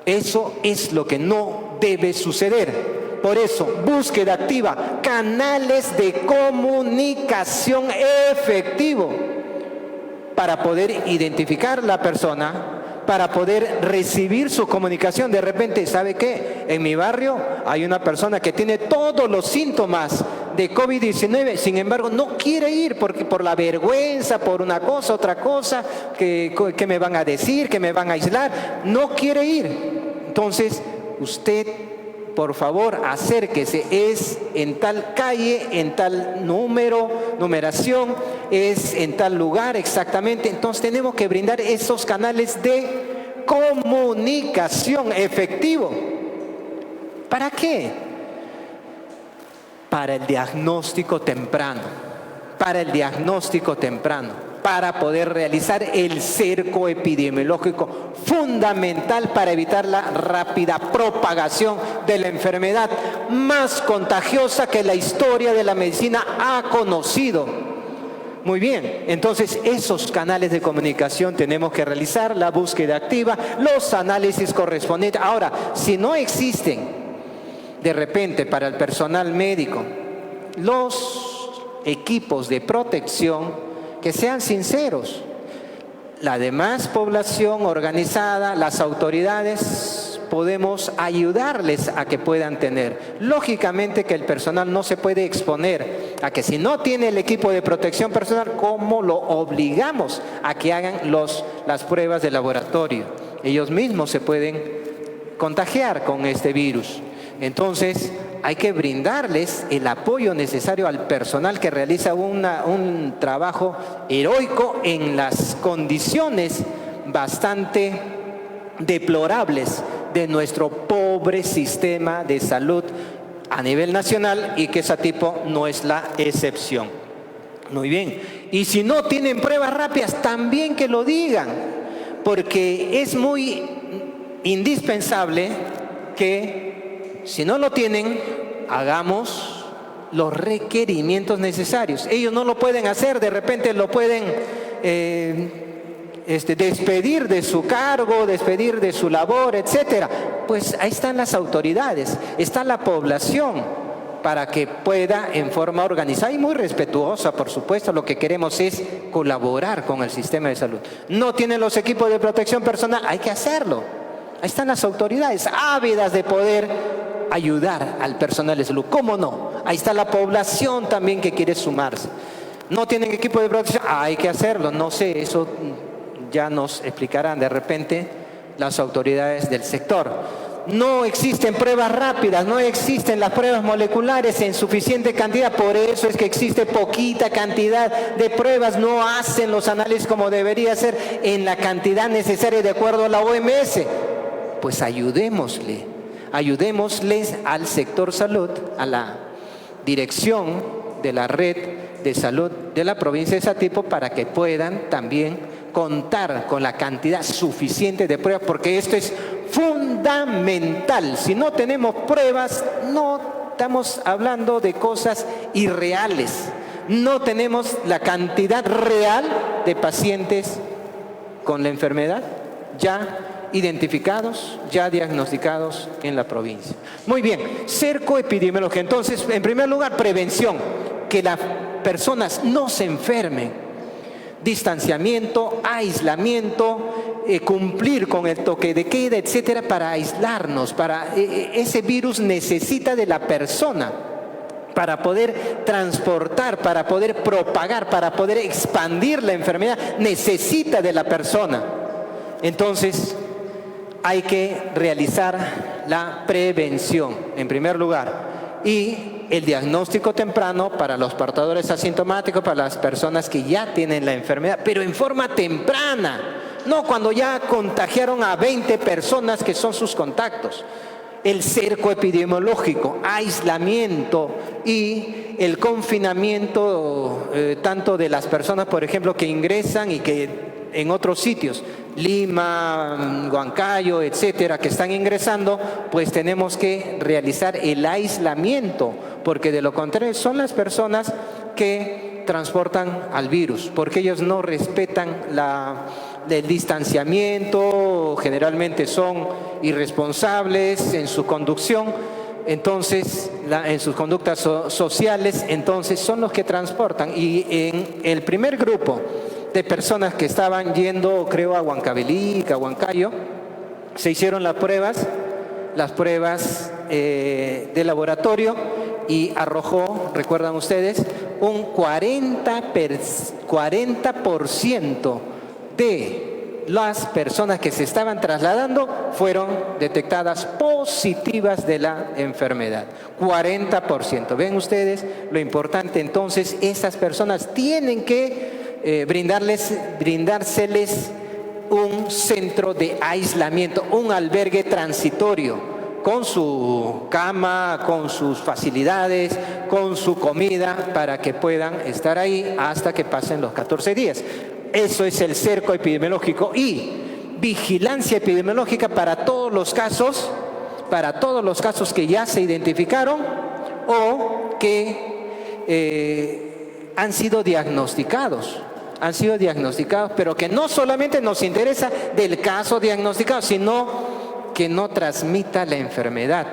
Speaker 1: Eso es lo que no debe suceder. Por eso, búsqueda activa, canales de comunicación efectivo para poder identificar la persona, para poder recibir su comunicación. De repente, ¿sabe qué? En mi barrio hay una persona que tiene todos los síntomas de COVID-19, sin embargo no quiere ir porque por la vergüenza, por una cosa, otra cosa, que me van a decir, que me van a aislar, no quiere ir. Entonces, usted, por favor, acérquese, es en tal calle, en tal numeración, es en tal lugar exactamente. Entonces tenemos que brindar esos canales de comunicación efectivo. ¿Para qué? Para el diagnóstico temprano, para poder realizar el cerco epidemiológico fundamental para evitar la rápida propagación de la enfermedad más contagiosa que la historia de la medicina ha conocido. Muy bien, entonces esos canales de comunicación tenemos que realizar, la búsqueda activa, los análisis correspondientes. Ahora, si no existen de repente para el personal médico los equipos de protección, que sean sinceros, la demás población organizada, las autoridades, podemos ayudarles a que puedan tener. Lógicamente que el personal no se puede exponer a que si no tiene el equipo de protección personal, ¿cómo lo obligamos a que hagan las pruebas de laboratorio? Ellos mismos se pueden contagiar con este virus. Entonces, hay que brindarles el apoyo necesario al personal que realiza un trabajo heroico en las condiciones bastante deplorables de nuestro pobre sistema de salud a nivel nacional, y que ese tipo no es la excepción. Muy bien. Y si no tienen pruebas rápidas, también que lo digan, porque es muy indispensable que, si no lo tienen, hagamos los requerimientos necesarios. Ellos no lo pueden hacer, de repente lo pueden despedir de su cargo, despedir de su labor, etcétera. Pues ahí están las autoridades, está la población, para que pueda en forma organizada y muy respetuosa, por supuesto. Lo que queremos es colaborar con el sistema de salud. No tienen los equipos de protección personal, hay que hacerlo. Ahí están las autoridades ávidas de poder ayudar al personal de salud. ¿Cómo no? Ahí está la población también que quiere sumarse. No tienen equipo de protección, hay que hacerlo. No sé, eso ya nos explicarán de repente las autoridades del sector. No existen pruebas rápidas, no existen las pruebas moleculares en suficiente cantidad, por eso es que existe poquita cantidad de pruebas, no hacen los análisis como debería ser en la cantidad necesaria de acuerdo a la OMS. Pues ayudémosles al sector salud, a la dirección de la red de salud de la provincia de Satipo, para que puedan también contar con la cantidad suficiente de pruebas, porque esto es fundamental. Si no tenemos pruebas, no estamos hablando de cosas irreales. No tenemos la cantidad real de pacientes con la enfermedad ya identificados, ya diagnosticados en la provincia. Muy bien, cerco epidemiológico. Entonces, en primer lugar, prevención, que las personas no se enfermen. Distanciamiento, aislamiento, cumplir con el toque de queda, etcétera, para aislarnos. Ese virus necesita de la persona para poder transportar, para poder propagar, para poder expandir la enfermedad, necesita de la persona. Entonces, hay que realizar la prevención, en primer lugar, y el diagnóstico temprano para los portadores asintomáticos, para las personas que ya tienen la enfermedad, pero en forma temprana, no cuando ya contagiaron a 20 personas que son sus contactos. El cerco epidemiológico, aislamiento y el confinamiento tanto de las personas, por ejemplo, que ingresan y que en otros sitios, Lima, Huancayo, etcétera, que están ingresando, pues tenemos que realizar el aislamiento, porque de lo contrario son las personas que transportan al virus, porque ellos no respetan el distanciamiento, generalmente son irresponsables en su conducción, entonces en sus conductas sociales, entonces son los que transportan. Y en el primer grupo de personas que estaban yendo, creo, a Huancavelica, a Huancayo. Se hicieron las pruebas de laboratorio y arrojó, recuerdan ustedes, un 40% de las personas que se estaban trasladando fueron detectadas positivas de la enfermedad. 40%. ¿Ven ustedes lo importante? Entonces, estas personas tienen que brindárseles un centro de aislamiento, un albergue transitorio, con su cama, con sus facilidades, con su comida, para que puedan estar ahí hasta que pasen los 14 días. Eso es el cerco epidemiológico y vigilancia epidemiológica para todos los casos que ya se identificaron o que han sido diagnosticados, pero que no solamente nos interesa del caso diagnosticado, sino que no transmita la enfermedad.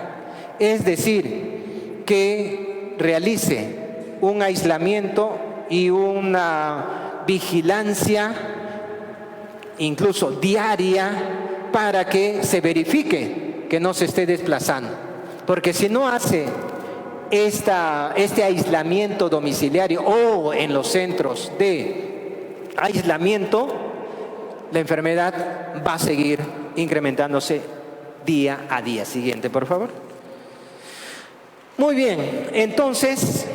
Speaker 1: Es decir, que realice un aislamiento y una vigilancia, incluso diaria, para que se verifique que no se esté desplazando. Porque si no hace este aislamiento domiciliario o en los centros de aislamiento, la enfermedad va a seguir incrementándose día a día. Siguiente, por favor. Muy bien, entonces,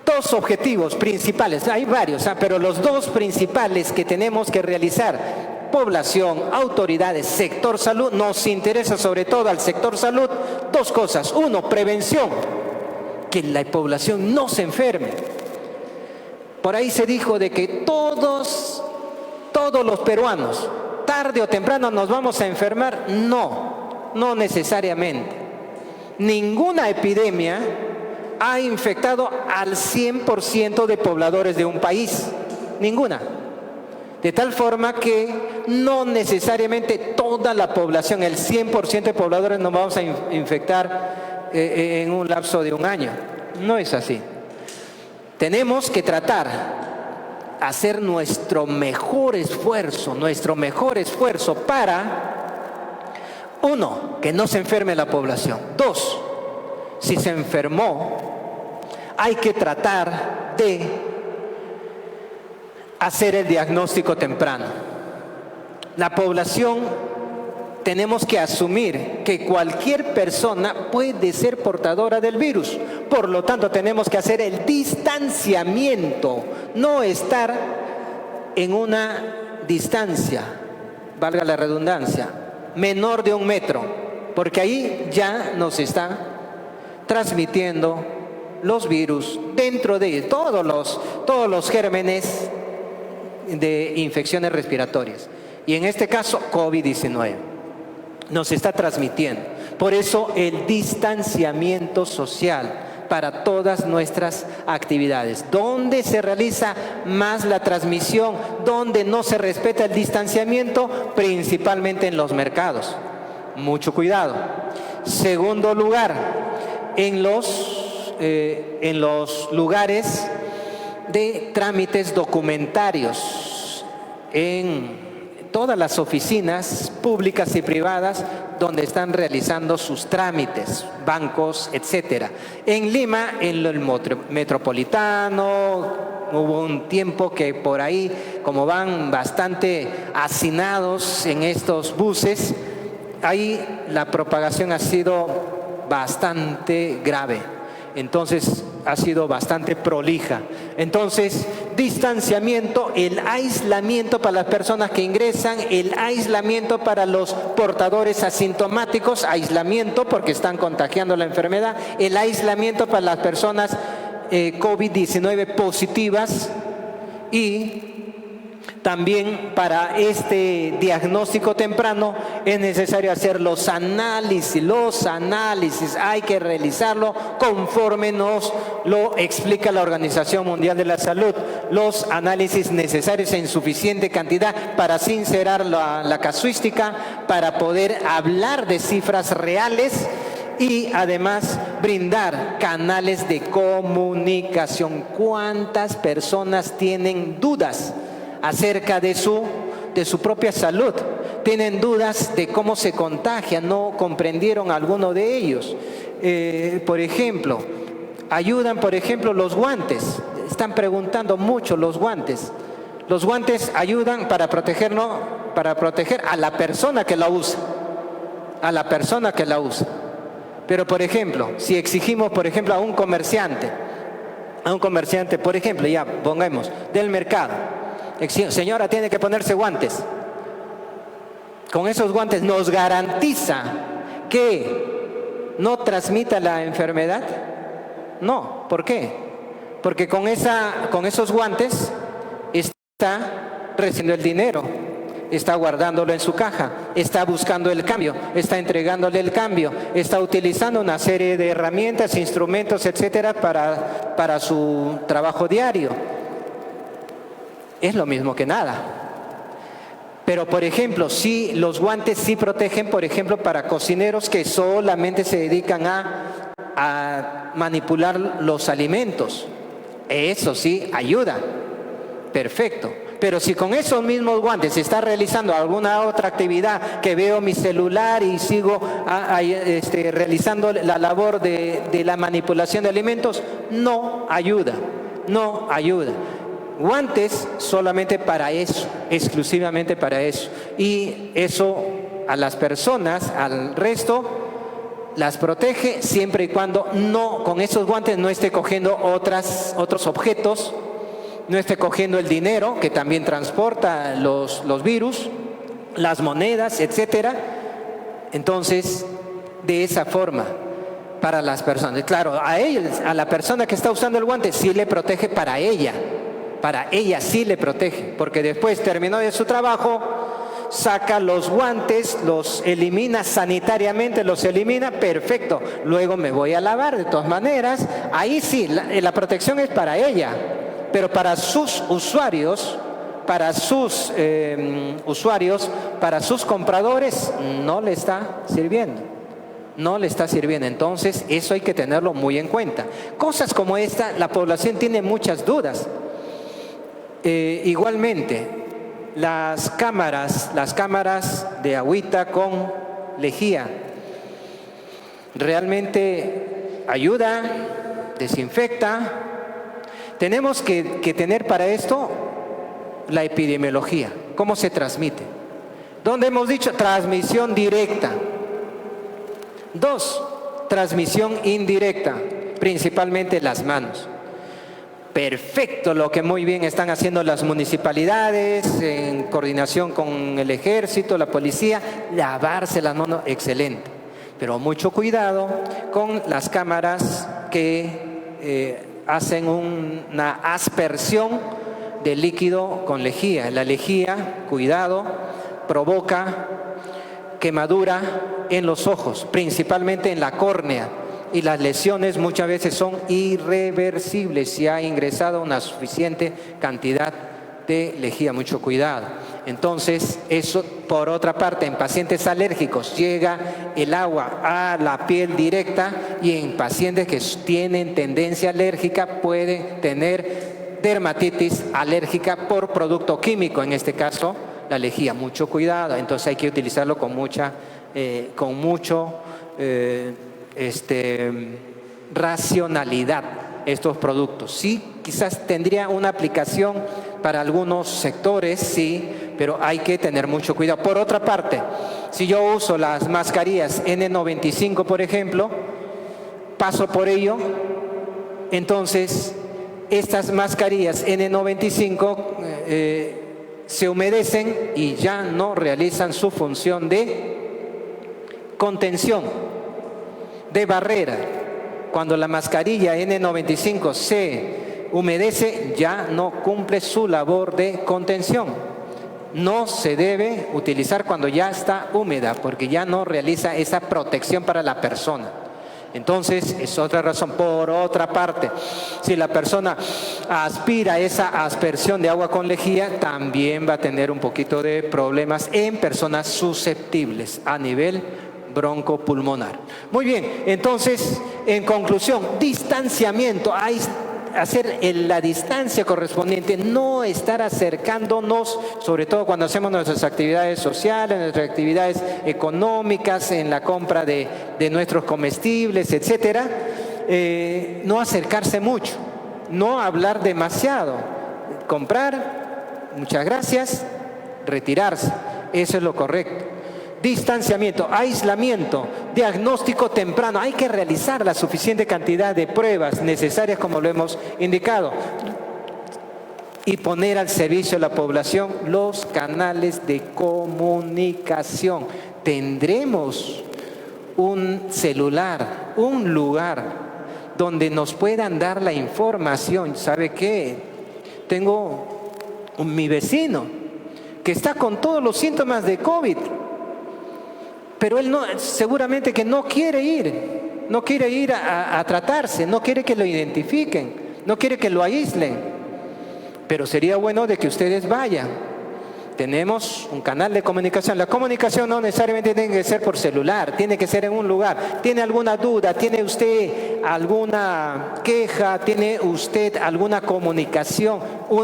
Speaker 1: dos objetivos principales, hay varios, pero los dos principales que tenemos que realizar, población, autoridades, sector salud, nos interesa sobre todo al sector salud, dos cosas. Uno, prevención, que la población no se enferme. Por ahí se dijo de que todos los peruanos, tarde o temprano nos vamos a enfermar. No necesariamente. Ninguna epidemia ha infectado al 100% de pobladores de un país. Ninguna. De tal forma que no necesariamente toda la población, el 100% de pobladores nos vamos a infectar en un lapso de un año. No es así. Tenemos que tratar hacer nuestro mejor esfuerzo para, uno, que no se enferme la población. Dos, si se enfermó, hay que tratar de hacer el diagnóstico temprano. La población, tenemos que asumir que cualquier persona puede ser portadora del virus. Por lo tanto, tenemos que hacer el distanciamiento, no estar en una distancia, valga la redundancia, menor de 1 metro, porque ahí ya nos está transmitiendo los virus dentro de todos los gérmenes de infecciones respiratorias. Y en este caso, COVID-19 nos está transmitiendo. Por eso el distanciamiento social para todas nuestras actividades. ¿Dónde se realiza más la transmisión? ¿Dónde no se respeta el distanciamiento? Principalmente en los mercados. Mucho cuidado. Segundo lugar, en los lugares de trámites documentarios, en todas las oficinas públicas y privadas donde están realizando sus trámites, bancos, etcétera. En Lima, en el metropolitano, hubo un tiempo que por ahí, como van bastante hacinados en estos buses, ahí la propagación ha sido bastante grave. Entonces, ha sido bastante prolija. Entonces, distanciamiento, el aislamiento para las personas que ingresan, el aislamiento para los portadores asintomáticos, aislamiento porque están contagiando la enfermedad, el aislamiento para las personas COVID-19 positivas y también para este diagnóstico temprano es necesario hacer los análisis, hay que realizarlo conforme nos lo explica la Organización Mundial de la Salud, los análisis necesarios en suficiente cantidad para sincerar la casuística, para poder hablar de cifras reales y además brindar canales de comunicación. ¿Cuántas personas tienen dudas acerca de su propia salud? Tienen dudas de cómo se contagia, no comprendieron alguno de ellos. Por ejemplo, ayudan, por ejemplo, los guantes. Están preguntando mucho los guantes. Los guantes ayudan para protegernos, para proteger a la persona que la usa. A la persona que la usa. Pero, por ejemplo, si exigimos, por ejemplo, a un comerciante, por ejemplo, ya pongamos, del mercado, señora, tiene que ponerse guantes. Con esos guantes nos garantiza que no transmita la enfermedad. No, ¿por qué? Porque con esos guantes está recibiendo el dinero, está guardándolo en su caja, está buscando el cambio, está entregándole el cambio, está utilizando una serie de herramientas, instrumentos, etcétera, para su trabajo diario. Es lo mismo que nada. Pero, por ejemplo, sí, los guantes sí protegen, por ejemplo, para cocineros que solamente se dedican a manipular los alimentos. Eso sí ayuda. Perfecto. Pero si con esos mismos guantes se está realizando alguna otra actividad, que veo mi celular y sigo realizando la labor de la manipulación de alimentos, no ayuda. No ayuda. Guantes solamente para eso, exclusivamente para eso. Y eso a las personas, al resto, las protege siempre y cuando no, con esos guantes no esté cogiendo otros objetos, no esté cogiendo el dinero que también transporta los virus, las monedas, etcétera. Entonces, de esa forma, para las personas. Claro, a la persona que está usando el guante sí le protege para ella sí le protege, porque después terminó de su trabajo, saca los guantes, los elimina sanitariamente, perfecto, luego me voy a lavar de todas maneras, ahí sí, la protección es para ella, pero para sus usuarios, para sus compradores, no le está sirviendo. No le está sirviendo. Entonces, eso hay que tenerlo muy en cuenta. Cosas como esta, la población tiene muchas dudas. Igualmente, las cámaras de agüita con lejía, realmente ayuda, desinfecta. Tenemos que tener para esto la epidemiología, cómo se transmite. ¿Dónde hemos dicho? Transmisión directa. 2, transmisión indirecta, principalmente las manos. Perfecto, lo que muy bien están haciendo las municipalidades, en coordinación con el ejército, la policía, lavarse las manos, excelente. Pero mucho cuidado con las cámaras que hacen una aspersión de líquido con lejía. La lejía, cuidado, provoca quemadura en los ojos, principalmente en la córnea. Y las lesiones muchas veces son irreversibles si ha ingresado una suficiente cantidad de lejía. Mucho cuidado. Entonces, eso por otra parte, en pacientes alérgicos llega el agua a la piel directa, y en pacientes que tienen tendencia alérgica pueden tener dermatitis alérgica por producto químico, en este caso la lejía. Mucho cuidado. Entonces hay que utilizarlo con mucho racionalidad estos productos. Sí, quizás tendría una aplicación para algunos sectores, sí, pero hay que tener mucho cuidado. Por otra parte, si yo uso las mascarillas N95, por ejemplo, paso por ello, entonces estas mascarillas N95 se humedecen y ya no realizan su función de contención, de barrera. Cuando la mascarilla N95 se humedece, ya no cumple su labor de contención. No se debe utilizar cuando ya está húmeda, porque ya no realiza esa protección para la persona. Entonces, es otra razón. Por otra parte, si la persona aspira esa aspersión de agua con lejía, también va a tener un poquito de problemas en personas susceptibles a nivel broncopulmonar. Muy bien, entonces, en conclusión, distanciamiento, hay hacer la distancia correspondiente, no estar acercándonos, sobre todo cuando hacemos nuestras actividades sociales, nuestras actividades económicas, en la compra de nuestros comestibles, etcétera, no acercarse mucho, no hablar demasiado, comprar, muchas gracias, retirarse, eso es lo correcto. Distanciamiento, aislamiento, diagnóstico temprano. Hay que realizar la suficiente cantidad de pruebas necesarias, como lo hemos indicado, y poner al servicio de la población los canales de comunicación. Tendremos un celular, un lugar donde nos puedan dar la información. ¿Sabe qué? Tengo mi vecino que está con todos los síntomas de COVID. Pero él no, seguramente que no quiere ir a tratarse, no quiere que lo identifiquen, no quiere que lo aíslen. Pero sería bueno de que ustedes vayan. Tenemos un canal de comunicación. La comunicación no necesariamente tiene que ser por celular, tiene que ser en un lugar. ¿Tiene alguna duda? ¿Tiene usted alguna queja? ¿Tiene usted alguna comunicación?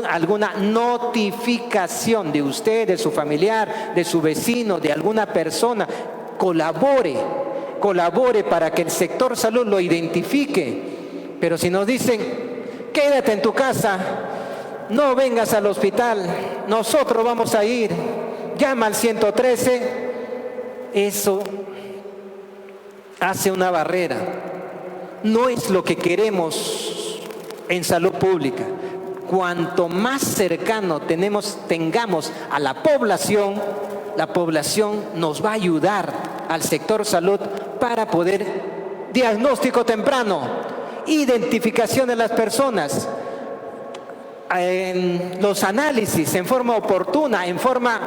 Speaker 1: ¿Alguna notificación de usted, de su familiar, de su vecino, de alguna persona? Colabore para que el sector salud lo identifique. Pero si nos dicen, quédate en tu casa, no vengas al hospital, nosotros vamos a ir, llama al 113, eso hace una barrera. No es lo que queremos en salud pública. Cuanto más cercano tengamos a la población nos va a ayudar al sector salud para poder diagnóstico temprano, identificación de las personas, los análisis en forma oportuna, en forma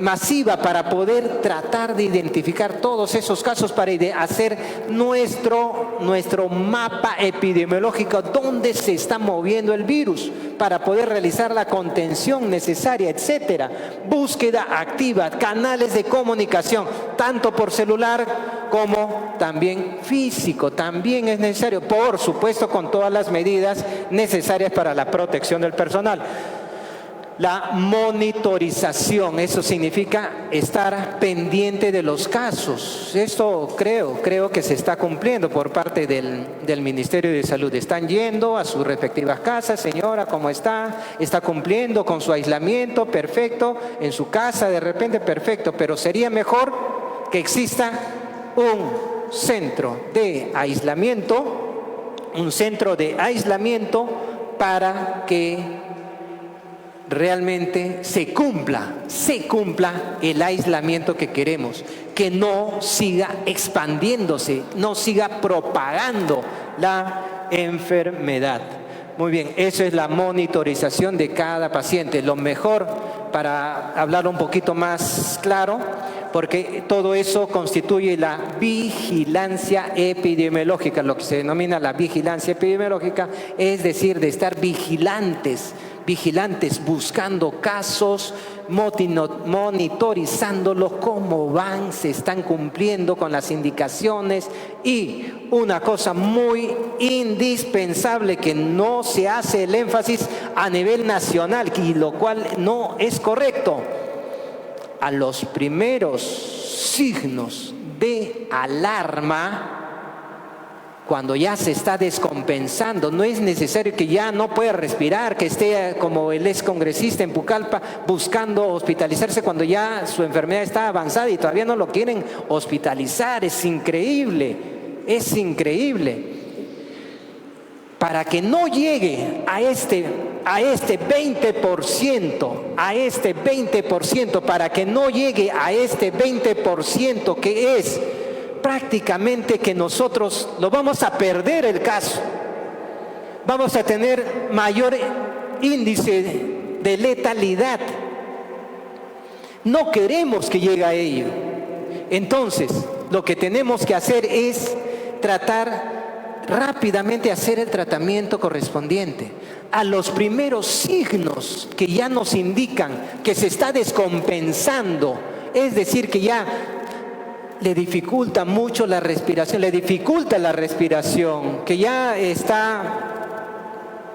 Speaker 1: masiva, para poder tratar de identificar todos esos casos, para hacer nuestro mapa epidemiológico, dónde se está moviendo el virus, para poder realizar la contención necesaria, etcétera. Búsqueda activa, canales de comunicación, tanto por celular como también físico, también es necesario, por supuesto con todas las medidas necesarias para la protección del personal. La monitorización, eso significa estar pendiente de los casos. Esto creo que se está cumpliendo por parte del Ministerio de Salud. Están yendo a sus respectivas casas, señora, ¿cómo está? Está cumpliendo con su aislamiento, perfecto, en su casa de repente, perfecto, pero sería mejor que exista un centro de aislamiento para que realmente se cumpla el aislamiento que queremos, que no siga expandiéndose, no siga propagando la enfermedad. Muy bien, eso es la monitorización de cada paciente. Lo mejor, para hablar un poquito más claro, porque todo eso constituye la vigilancia epidemiológica, lo que se denomina la vigilancia epidemiológica, es decir, de estar vigilantes, buscando casos, monitorizándolos, cómo van, se están cumpliendo con las indicaciones. Y una cosa muy indispensable que no se hace el énfasis a nivel nacional, y lo cual no es correcto: a los primeros signos de alarma, cuando ya se está descompensando, no es necesario que ya no pueda respirar, que esté como el excongresista en Pucallpa buscando hospitalizarse cuando ya su enfermedad está avanzada y todavía no lo quieren hospitalizar. Es increíble. Para que no llegue a este 20%, para que no llegue a este 20% que es prácticamente que nosotros lo vamos a perder el caso, vamos a tener mayor índice de letalidad. No queremos que llegue a ello. Entonces, lo que tenemos que hacer es tratar rápidamente hacer el tratamiento correspondiente. A los primeros signos que ya nos indican que se está descompensando, es decir, que ya le dificulta mucho la respiración, le dificulta la respiración, que ya está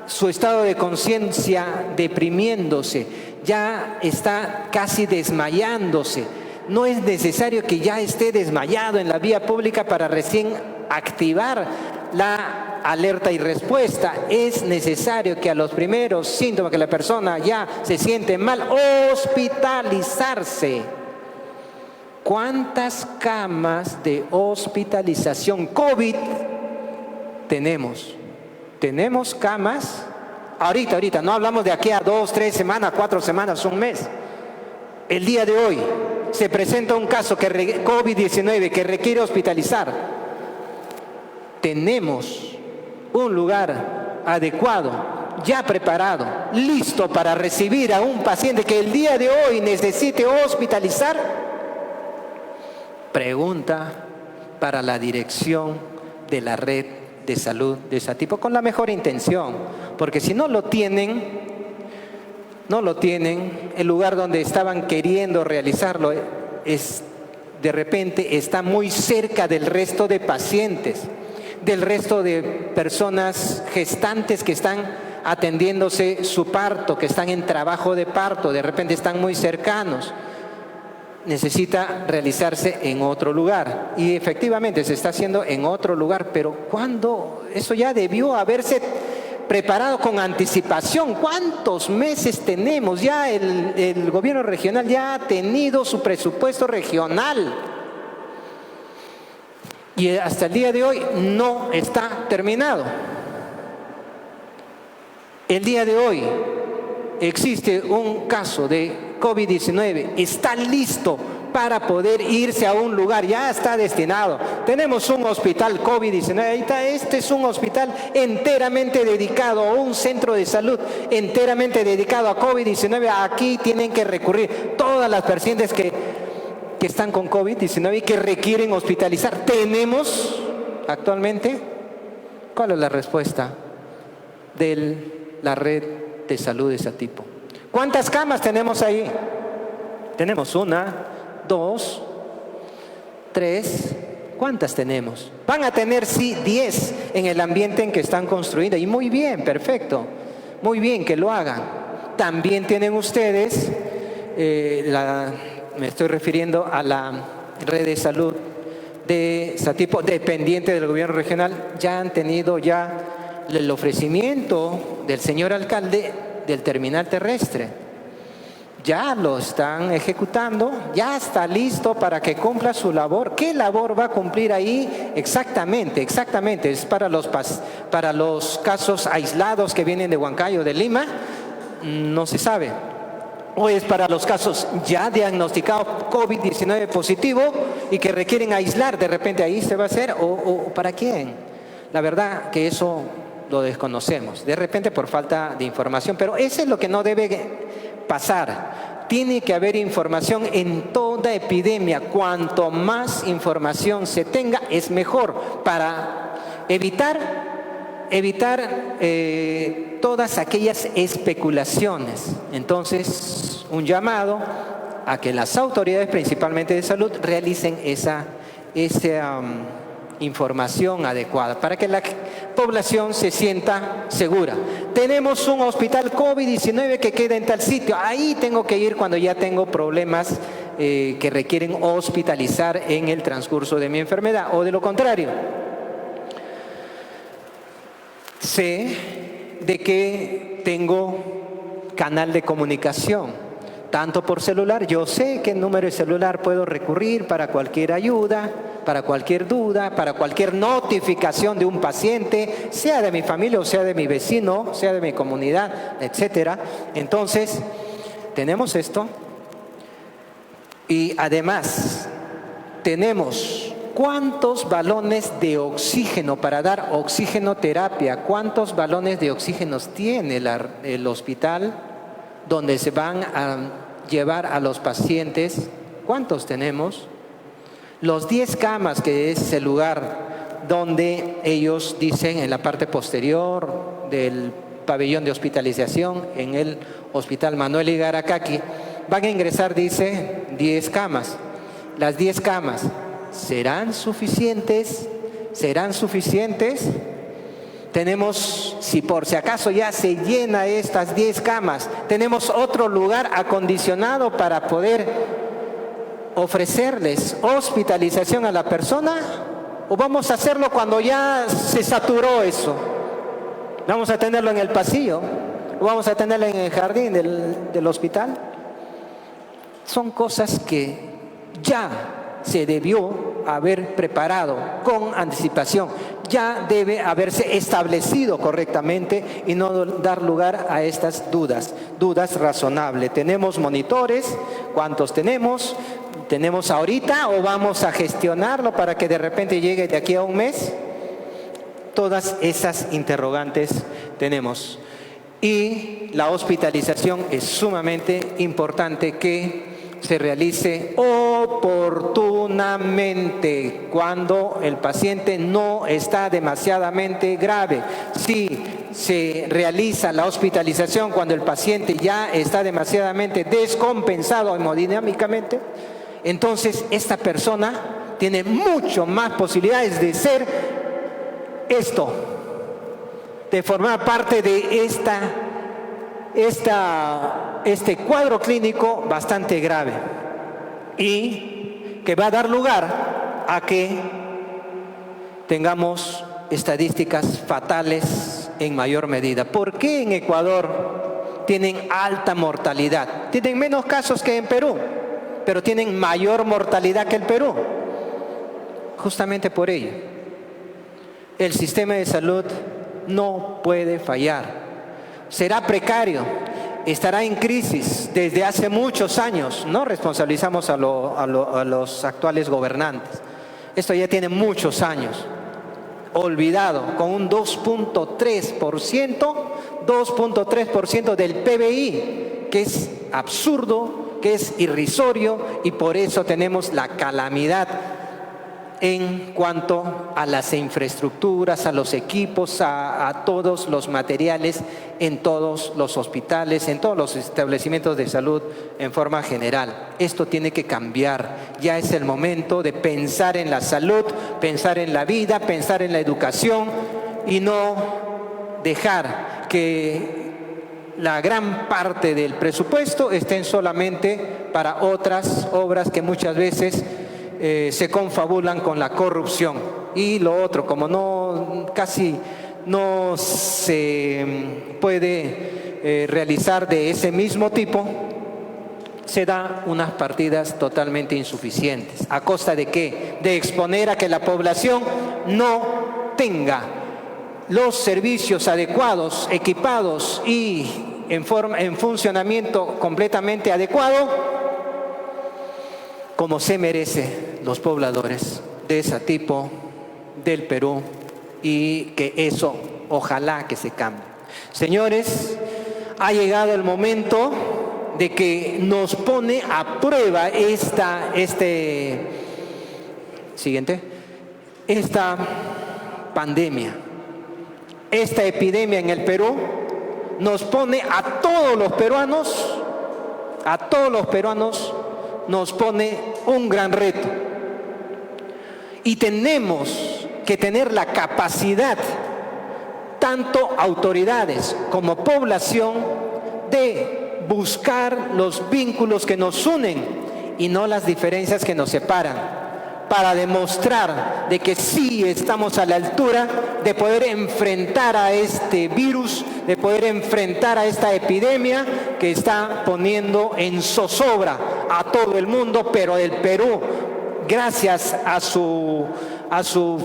Speaker 1: su estado de conciencia deprimiéndose, ya está casi desmayándose. No es necesario que ya esté desmayado en la vía pública para recién activar la alerta y respuesta. Es necesario que a los primeros síntomas que la persona ya se siente mal, hospitalizarse. ¿Cuántas camas de hospitalización COVID tenemos? ¿Tenemos camas? Ahorita, no hablamos de aquí a 2, 3 semanas, 4 semanas, un mes. El día de hoy se presenta un caso COVID-19 que requiere hospitalizar. Tenemos un lugar adecuado, ya preparado, listo para recibir a un paciente que el día de hoy necesite hospitalizar. Pregunta para la dirección de la red de salud de ese tipo, con la mejor intención, porque si no lo tienen, el lugar donde estaban queriendo realizarlo de repente está muy cerca del resto de pacientes, del resto de personas gestantes que están atendiéndose su parto, que están en trabajo de parto, de repente están muy cercanos. Necesita realizarse en otro lugar, y efectivamente se está haciendo en otro lugar, pero ¿cuándo? Eso ya debió haberse preparado con anticipación. ¿Cuántos meses tenemos? Ya el gobierno regional ya ha tenido su presupuesto regional y hasta el día de hoy no está terminado. El día de hoy existe un caso de COVID-19, está listo para poder irse a un lugar, ya está destinado. Tenemos un hospital COVID-19, ahí está, este es un hospital enteramente dedicado, a un centro de salud enteramente dedicado a COVID-19. Aquí tienen que recurrir todas las pacientes que están con COVID-19 y que requieren hospitalizar. ¿Tenemos actualmente? ¿Cuál es la respuesta de la red de salud de ese tipo? ¿Cuántas camas tenemos ahí? Tenemos 1, 2, 3. ¿Cuántas tenemos? Van a tener, sí, 10 en el ambiente en que están construyendo. Y muy bien, perfecto. Muy bien que lo hagan. También tienen ustedes, me estoy refiriendo a la red de salud de Satipo, dependiente del gobierno regional, ya han tenido el ofrecimiento del señor alcalde del terminal terrestre. Ya lo están ejecutando, ya está listo para que cumpla su labor. ¿Qué labor va a cumplir ahí? Exactamente, es para los casos aislados que vienen de Huancayo, de Lima, no se sabe. O es para los casos ya diagnosticados COVID-19 positivo y que requieren aislar, de repente ahí se va a hacer, o ¿para quién? La verdad que eso lo desconocemos, de repente por falta de información, pero eso es lo que no debe pasar. Tiene que haber información en toda epidemia. Cuanto más información se tenga, es mejor para evitar todas aquellas especulaciones. Entonces, un llamado a que las autoridades, principalmente de salud, realicen esa información adecuada para que la población se sienta segura. Tenemos un hospital COVID-19 que queda en tal sitio, ahí tengo que ir cuando ya tengo problemas que requieren hospitalizar en el transcurso de mi enfermedad, o de lo contrario. Sé de que tengo canal de comunicación, tanto por celular. Yo sé qué número de celular puedo recurrir para cualquier ayuda, para cualquier duda, para cualquier notificación de un paciente, sea de mi familia o sea de mi vecino, sea de mi comunidad, etcétera. Entonces, tenemos esto y además tenemos ¿cuántos balones de oxígeno para dar oxigenoterapia? ¿Cuántos balones de oxígeno tiene el hospital donde se van a llevar a los pacientes? ¿Cuántos tenemos? Los 10 camas, que es el lugar donde ellos dicen en la parte posterior del pabellón de hospitalización, en el Hospital Manuel Igaracaqui, van a ingresar, dice, 10 camas. Las 10 camas ¿serán suficientes? ¿Serán suficientes? Tenemos, si por si acaso ya se llena estas 10 camas, ¿tenemos otro lugar acondicionado para poder ofrecerles hospitalización a la persona? ¿O vamos a hacerlo cuando ya se saturó eso? ¿Vamos a tenerlo en el pasillo? ¿O vamos a tenerlo en el jardín del hospital? Son cosas que ya se debió haber preparado con anticipación. Ya debe haberse establecido correctamente y no dar lugar a estas dudas razonables. ¿Tenemos monitores? ¿Cuántos tenemos? ¿Tenemos ahorita o vamos a gestionarlo para que de repente llegue de aquí a un mes? Todas esas interrogantes tenemos. Y la hospitalización es sumamente importante que se realice oportunamente cuando el paciente no está demasiadamente grave. Si se realiza la hospitalización cuando el paciente ya está demasiadamente descompensado hemodinámicamente, entonces esta persona tiene mucho más posibilidades de ser de formar parte de este cuadro clínico bastante grave y que va a dar lugar a que tengamos estadísticas fatales en mayor medida. ¿Por qué en Ecuador tienen alta mortalidad? Tienen menos casos que en Perú, pero tienen mayor mortalidad que el Perú. Justamente por ello, el sistema de salud no puede fallar. Será precario, estará en crisis desde hace muchos años. No responsabilizamos a los actuales gobernantes. Esto ya tiene muchos años. Olvidado, con un 2.3% del PBI, que es absurdo, que es irrisorio, y por eso tenemos la calamidad en cuanto a las infraestructuras, a los equipos, a todos los materiales en todos los hospitales, en todos los establecimientos de salud en forma general. Esto tiene que cambiar. Ya es el momento de pensar en la salud, pensar en la vida, pensar en la educación y no dejar que la gran parte del presupuesto estén solamente para otras obras que muchas veces se confabulan con la corrupción. Y lo otro, como casi no se puede realizar de ese mismo tipo, se da unas partidas totalmente insuficientes. ¿A costa de qué? De exponer a que la población no tenga los servicios adecuados, equipados y en funcionamiento completamente adecuado, como se merece los pobladores de ese tipo del Perú, y que eso ojalá que se cambie. Señores, ha llegado el momento de que nos pone a prueba esta pandemia, esta epidemia en el Perú. Nos pone a todos los peruanos, nos pone un gran reto. Y tenemos que tener la capacidad, tanto autoridades como población, de buscar los vínculos que nos unen y no las diferencias que nos separan, para demostrar de que sí estamos a la altura de poder enfrentar a este virus, de poder enfrentar a esta epidemia que está poniendo en zozobra a todo el mundo, pero el Perú, gracias a sus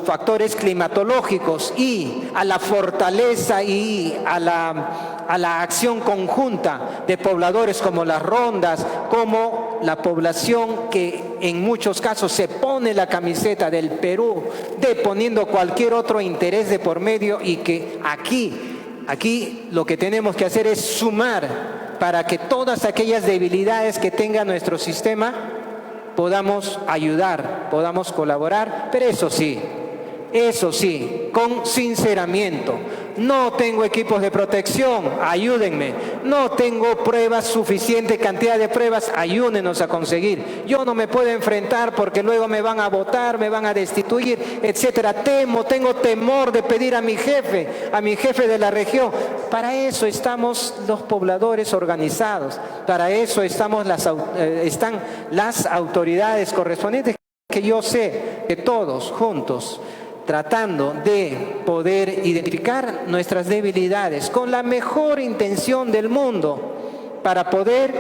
Speaker 1: factores climatológicos y a la fortaleza y a la acción conjunta de pobladores como las rondas, como la población que en muchos casos se pone la camiseta del Perú, deponiendo cualquier otro interés de por medio, y que aquí lo que tenemos que hacer es sumar para que todas aquellas debilidades que tenga nuestro sistema podamos ayudar, podamos colaborar, pero eso sí, con sinceramiento. No tengo equipos de protección, ayúdenme. No tengo pruebas, suficiente cantidad de pruebas, ayúdenos a conseguir. Yo no me puedo enfrentar porque luego me van a votar, me van a destituir, etcétera. Tengo temor de pedir a mi jefe de la región. Para eso estamos los pobladores organizados, para eso están las autoridades correspondientes, que yo sé que todos juntos, tratando de poder identificar nuestras debilidades con la mejor intención del mundo para poder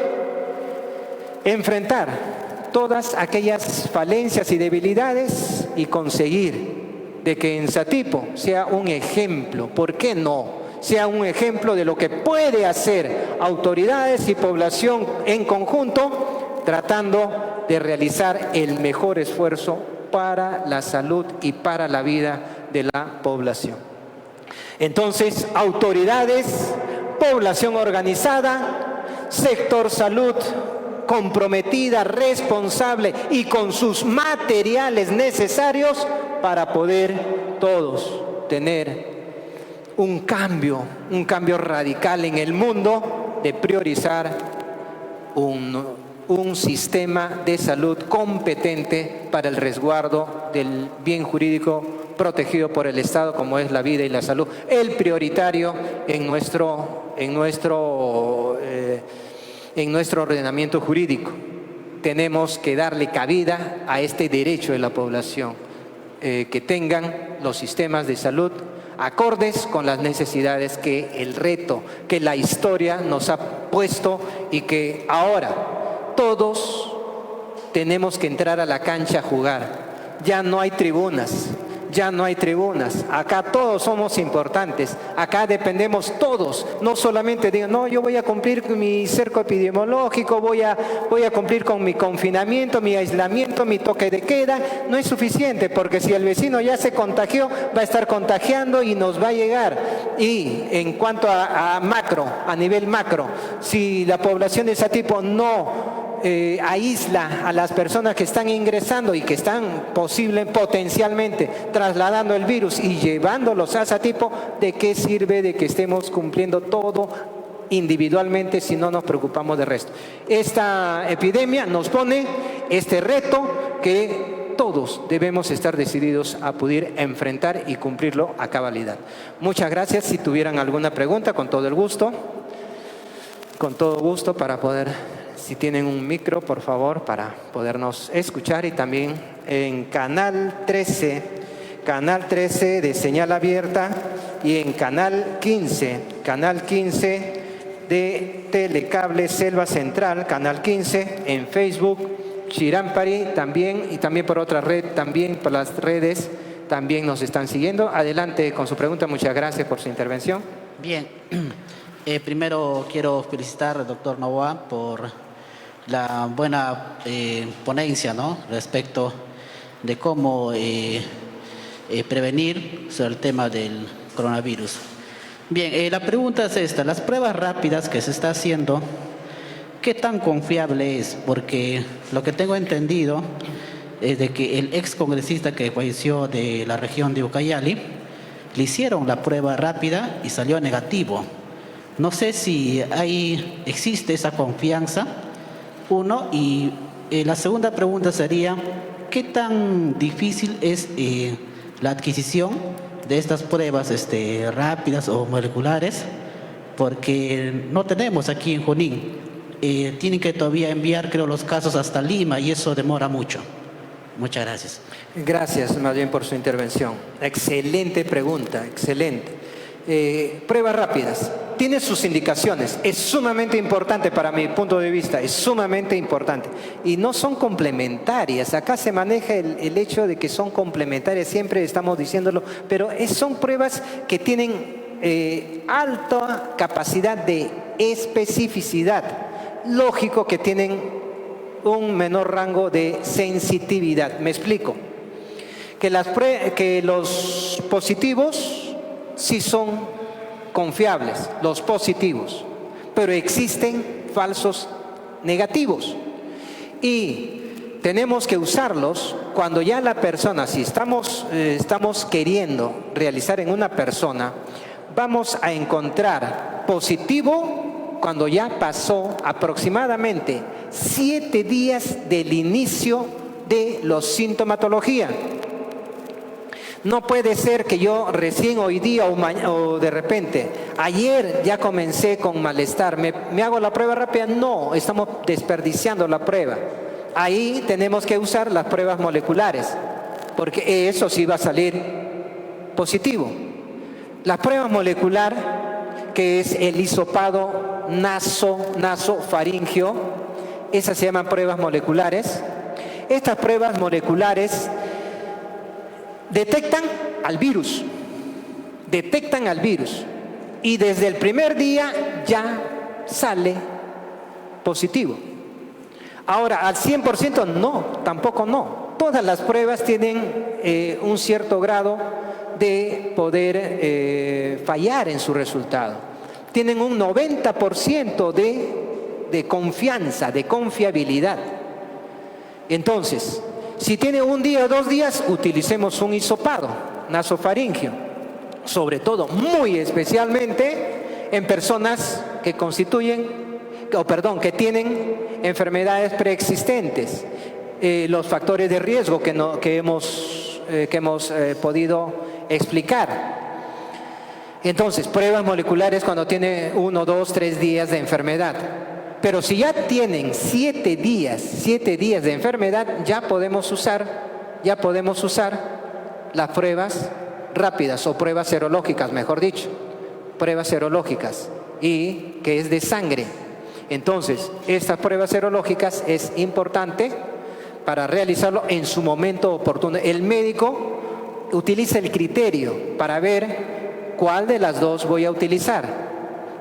Speaker 1: enfrentar todas aquellas falencias y debilidades y conseguir de que en Satipo sea un ejemplo, ¿por qué no? Sea un ejemplo de lo que puede hacer autoridades y población en conjunto, tratando de realizar el mejor esfuerzo para la salud y para la vida de la población. Entonces, autoridades, población organizada, sector salud comprometida, responsable y con sus materiales necesarios para poder todos tener un cambio radical en el mundo de priorizar un sistema de salud competente para el resguardo del bien jurídico protegido por el Estado, como es la vida y la salud, el prioritario en nuestro ordenamiento jurídico. Tenemos que darle cabida a este derecho de la población, que tengan los sistemas de salud acordes con las necesidades que el reto, que la historia nos ha puesto y que ahora todos tenemos que entrar a la cancha a jugar. Ya no hay tribunas, acá todos somos importantes, acá dependemos todos, no solamente digo, no, yo voy a cumplir con mi cerco epidemiológico, voy a cumplir con mi confinamiento, mi aislamiento, mi toque de queda, no es suficiente, porque si el vecino ya se contagió, va a estar contagiando y nos va a llegar. Y en cuanto a nivel macro, si la población de Satipo no aísla a las personas que están ingresando y que están potencialmente trasladando el virus y llevándolos a Satipo, ¿de qué sirve de que estemos cumpliendo todo individualmente si no nos preocupamos del resto? Esta epidemia nos pone este reto que todos debemos estar decididos a poder enfrentar y cumplirlo a cabalidad. Muchas gracias. Si tuvieran alguna pregunta, con todo gusto para poder... Si tienen un micro, por favor, para podernos escuchar. Y también en Canal 13 de Señal Abierta, y en Canal 15 de Telecable Selva Central, Canal 15, en Facebook, Chirampari también, y también por otra red, también por las redes, también nos están siguiendo. Adelante con su pregunta. Muchas gracias por su intervención.
Speaker 2: Bien, primero quiero felicitar al doctor Novoa por la buena ponencia, ¿no?, respecto de cómo prevenir sobre el tema del coronavirus. Bien, la pregunta es esta: las pruebas rápidas que se está haciendo, ¿qué tan confiable es? Porque lo que tengo entendido es de que el ex congresista que falleció de la región de Ucayali, le hicieron la prueba rápida y salió negativo. No sé si existe esa confianza. Uno, y la segunda pregunta sería, ¿qué tan difícil es la adquisición de estas pruebas rápidas o moleculares? Porque no tenemos aquí en Junín. Tienen que todavía enviar, creo, los casos hasta Lima, y eso demora mucho. Muchas gracias.
Speaker 1: Gracias más bien por su intervención. Excelente pregunta, excelente. Pruebas rápidas. Tiene sus indicaciones, es sumamente importante para mi punto de vista, es sumamente importante. Y no son complementarias, acá se maneja el hecho de que son complementarias, siempre estamos diciéndolo, pero son pruebas que tienen alta capacidad de especificidad. Lógico que tienen un menor rango de sensitividad. Me explico. Que los positivos sí son confiables, los positivos, pero existen falsos negativos y tenemos que usarlos cuando ya la persona, si estamos queriendo realizar en una persona vamos a encontrar positivo cuando ya pasó aproximadamente 7 días del inicio de la sintomatología. No puede ser que yo recién hoy día o de repente, ayer ya comencé con malestar, ¿me hago la prueba rápida? No, estamos desperdiciando la prueba. Ahí tenemos que usar las pruebas moleculares, porque eso sí va a salir positivo. La prueba molecular, que es el hisopado nasofaringeo, esas se llaman pruebas moleculares. Estas pruebas moleculares detectan al virus y desde el primer día ya sale positivo. Ahora, al 100% no, tampoco no. Todas las pruebas tienen un cierto grado de poder fallar en su resultado. Tienen un 90% de confianza, de confiabilidad. Entonces, si tiene un día o 2 días, utilicemos un hisopado nasofaringeo, sobre todo, muy especialmente en personas que que tienen enfermedades preexistentes, los factores de riesgo que hemos podido explicar. Entonces, pruebas moleculares cuando tiene 1, 2, 3 días de enfermedad. Pero si ya tienen 7 días de enfermedad, ya podemos usar las pruebas rápidas o pruebas serológicas, mejor dicho, pruebas serológicas, y que es de sangre. Entonces, estas pruebas serológicas es importante para realizarlo en su momento oportuno. El médico utiliza el criterio para ver cuál de las dos voy a utilizar.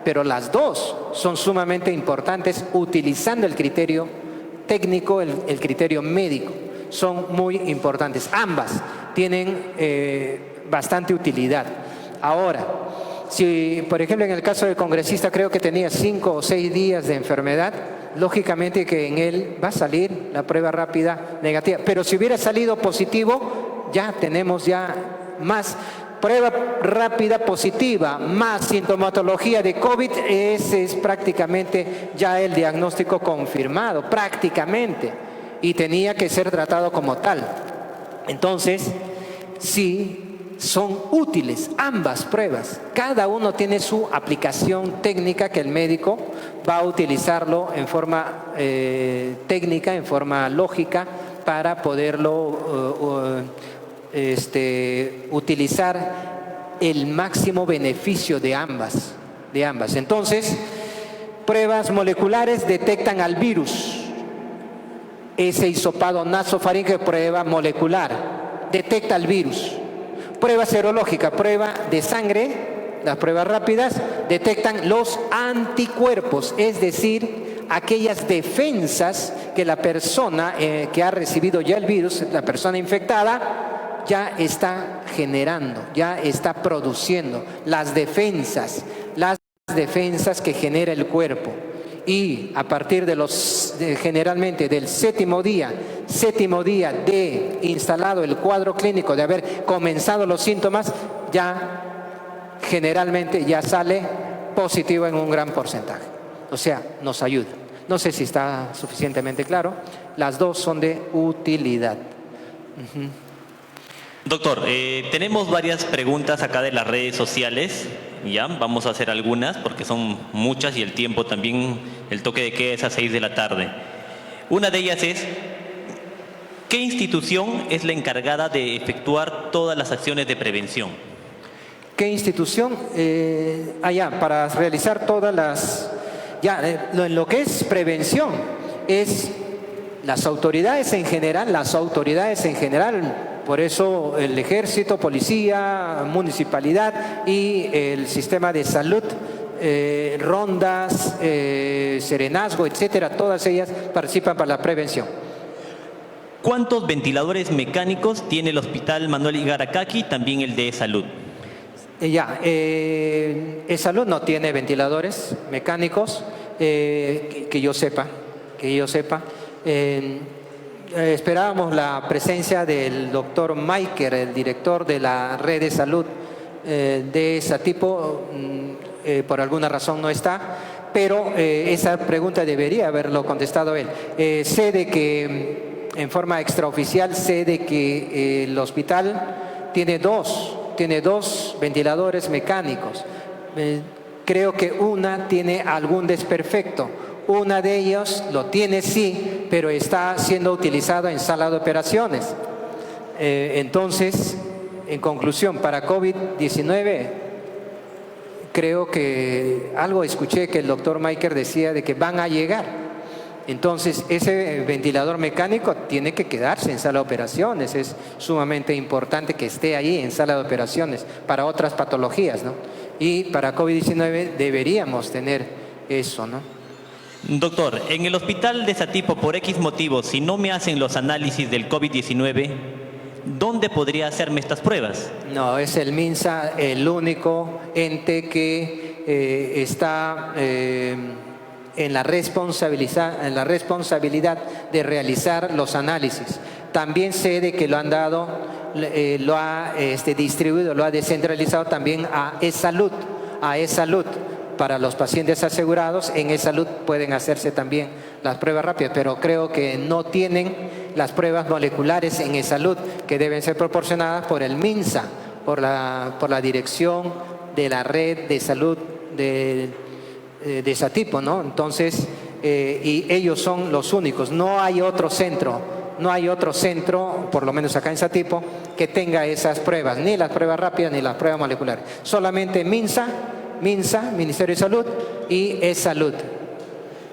Speaker 1: Pero las dos son sumamente importantes utilizando el criterio técnico, el criterio médico. Son muy importantes. Ambas tienen bastante utilidad. Ahora, si por ejemplo en el caso del congresista creo que tenía 5 o 6 días de enfermedad, lógicamente que en él va a salir la prueba rápida negativa. Pero si hubiera salido positivo, ya tenemos más. Prueba rápida positiva más sintomatología de COVID, ese es prácticamente ya el diagnóstico confirmado, prácticamente, y tenía que ser tratado como tal. Entonces, sí, son útiles ambas pruebas. Cada uno tiene su aplicación técnica que el médico va a utilizarlo en forma técnica, en forma lógica, para poderlo utilizar el máximo beneficio de ambas. Entonces, pruebas moleculares detectan al virus. Ese hisopado nasofaríngeo, prueba molecular, detecta al virus. Prueba serológica, prueba de sangre, las pruebas rápidas detectan los anticuerpos, es decir, aquellas defensas que la persona que ha recibido ya el virus, la persona infectada, ya está generando, ya está produciendo las defensas que genera el cuerpo. Y a partir generalmente del séptimo día de instalado el cuadro clínico, de haber comenzado los síntomas, ya generalmente ya sale positivo en un gran porcentaje. O sea, nos ayuda. No sé si está suficientemente claro. Las dos son de utilidad.
Speaker 3: Doctor, tenemos varias preguntas acá de las redes sociales, ya, vamos a hacer algunas porque son muchas y el tiempo también, el toque de queda es a 6 de la tarde. Una de ellas es, ¿qué institución es la encargada de efectuar todas las acciones de prevención?
Speaker 1: ¿Qué institución? Para realizar todas las... en lo que es prevención, es las autoridades en general, por eso el ejército, policía, municipalidad y el sistema de salud, rondas, serenazgo, etcétera, todas ellas participan para la prevención.
Speaker 3: ¿Cuántos ventiladores mecánicos tiene el Hospital Manuel Igaracaki, también el de Salud?
Speaker 1: Salud no tiene ventiladores mecánicos, que yo sepa. Esperábamos la presencia del doctor Maiker, el director de la red de salud de ese tipo, por alguna razón no está, pero esa pregunta debería haberlo contestado él. Sé de que, en forma extraoficial, sé de que el hospital tiene dos ventiladores mecánicos. Creo que una tiene algún desperfecto. Una de ellos lo tiene sí, pero está siendo utilizado en sala de operaciones. Entonces, en conclusión, para COVID-19, creo que algo escuché que el doctor Maiker decía de que van a llegar. Entonces, ese ventilador mecánico tiene que quedarse en sala de operaciones. Es sumamente importante que esté ahí en sala de operaciones para otras patologías, ¿no? Y para COVID-19 deberíamos tener eso, ¿no?
Speaker 3: Doctor, en el hospital de Satipo, por X motivos, si no me hacen los análisis del COVID-19, ¿dónde podría hacerme estas pruebas?
Speaker 1: No, es el MINSA el único ente que está en la responsabilidad de realizar los análisis. También sé de que lo han dado, lo ha distribuido, lo ha descentralizado también a eSalud, para los pacientes asegurados. En eSalud pueden hacerse también las pruebas rápidas, pero creo que no tienen las pruebas moleculares en eSalud, que deben ser proporcionadas por el MINSA, por la dirección de la red de salud de Satipo, ¿no? Entonces, y ellos son los únicos, no hay otro centro, por lo menos acá en Satipo, que tenga esas pruebas, ni las pruebas rápidas ni las pruebas moleculares. Solamente MINSA, Ministerio de Salud, y eSalud.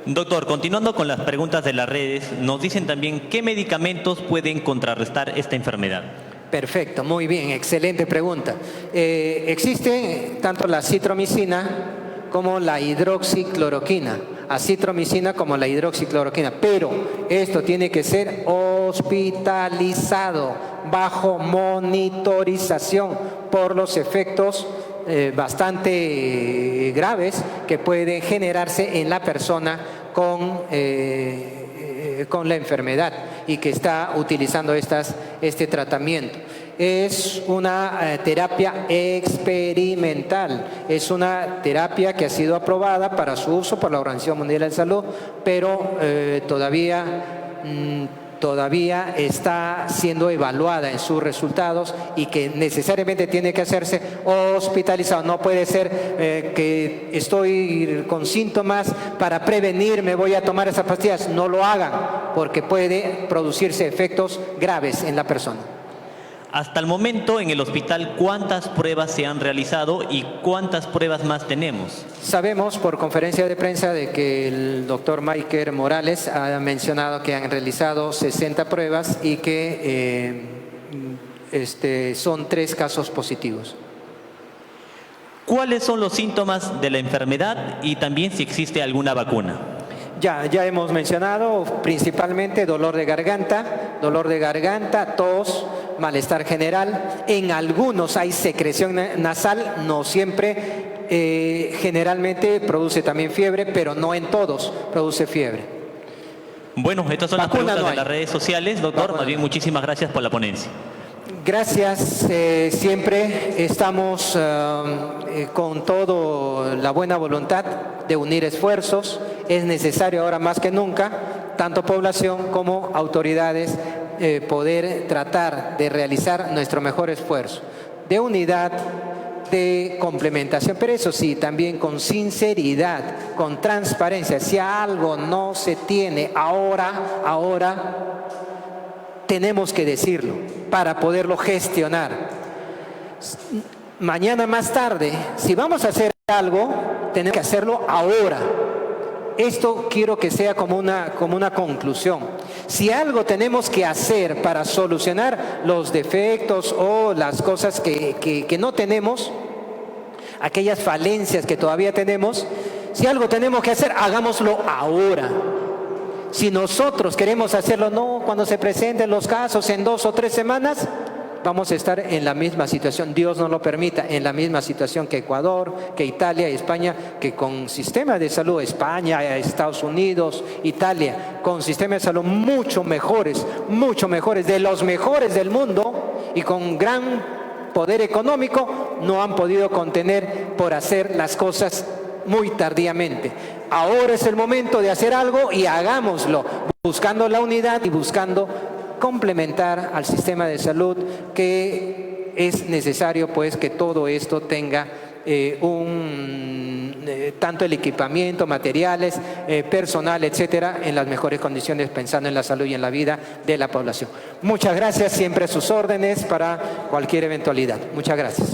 Speaker 3: Doctor, continuando con las preguntas de las redes, nos dicen también qué medicamentos pueden contrarrestar esta enfermedad.
Speaker 1: Perfecto, muy bien, excelente pregunta. Existe tanto la citromicina como la hidroxicloroquina, acitromicina como la hidroxicloroquina, pero esto tiene que ser hospitalizado bajo monitorización por los efectos bastante graves que pueden generarse en la persona con la enfermedad y que está utilizando este tratamiento. Es una terapia experimental, es una terapia que ha sido aprobada para su uso por la Organización Mundial de la Salud, pero todavía está siendo evaluada en sus resultados y que necesariamente tiene que hacerse hospitalizado. No puede ser que estoy con síntomas, para prevenir me voy a tomar esas pastillas. No lo hagan, porque puede producirse efectos graves en la persona.
Speaker 3: Hasta el momento en el hospital, ¿cuántas pruebas se han realizado y cuántas pruebas más tenemos?
Speaker 1: Sabemos por conferencia de prensa de que el doctor Maiker Morales ha mencionado que han realizado 60 pruebas y que son 3 casos positivos.
Speaker 3: ¿Cuáles son los síntomas de la enfermedad y también si existe alguna vacuna?
Speaker 1: Ya hemos mencionado principalmente dolor de garganta, tos, malestar general. En algunos hay secreción nasal, no siempre, generalmente produce también fiebre, pero no en todos produce fiebre.
Speaker 3: Bueno, estas son
Speaker 1: Vacuna
Speaker 3: las preguntas
Speaker 1: no
Speaker 3: de las redes sociales, doctor.
Speaker 1: Vacuna
Speaker 3: Más bien, muchísimas gracias por la ponencia.
Speaker 1: Gracias, siempre estamos con toda la buena voluntad de unir esfuerzos. Es necesario ahora más que nunca, tanto población como autoridades, poder tratar de realizar nuestro mejor esfuerzo de unidad, de complementación, pero eso sí, también con sinceridad, con transparencia. Si algo no se tiene ahora tenemos que decirlo para poderlo gestionar. Mañana más tarde, si vamos a hacer algo, tenemos que hacerlo ahora. Esto quiero que sea como una conclusión. Si algo tenemos que hacer para solucionar los defectos o las cosas que no tenemos, aquellas falencias que todavía tenemos, si algo tenemos que hacer, hagámoslo ahora. Si nosotros queremos hacerlo, no cuando se presenten los casos en 2 o 3 semanas, vamos a estar en la misma situación, Dios no lo permita, en la misma situación que Ecuador, que Italia y España, que con sistemas de salud, España, Estados Unidos, Italia, con sistemas de salud mucho mejores, de los mejores del mundo y con gran poder económico, no han podido contener por hacer las cosas muy tardíamente. Ahora es el momento de hacer algo y hagámoslo, buscando la unidad y buscando complementar al sistema de salud, que es necesario pues que todo esto tenga tanto el equipamiento, materiales, personal, etcétera, en las mejores condiciones, pensando en la salud y en la vida de la población. Muchas gracias, siempre a sus órdenes para cualquier eventualidad. Muchas gracias.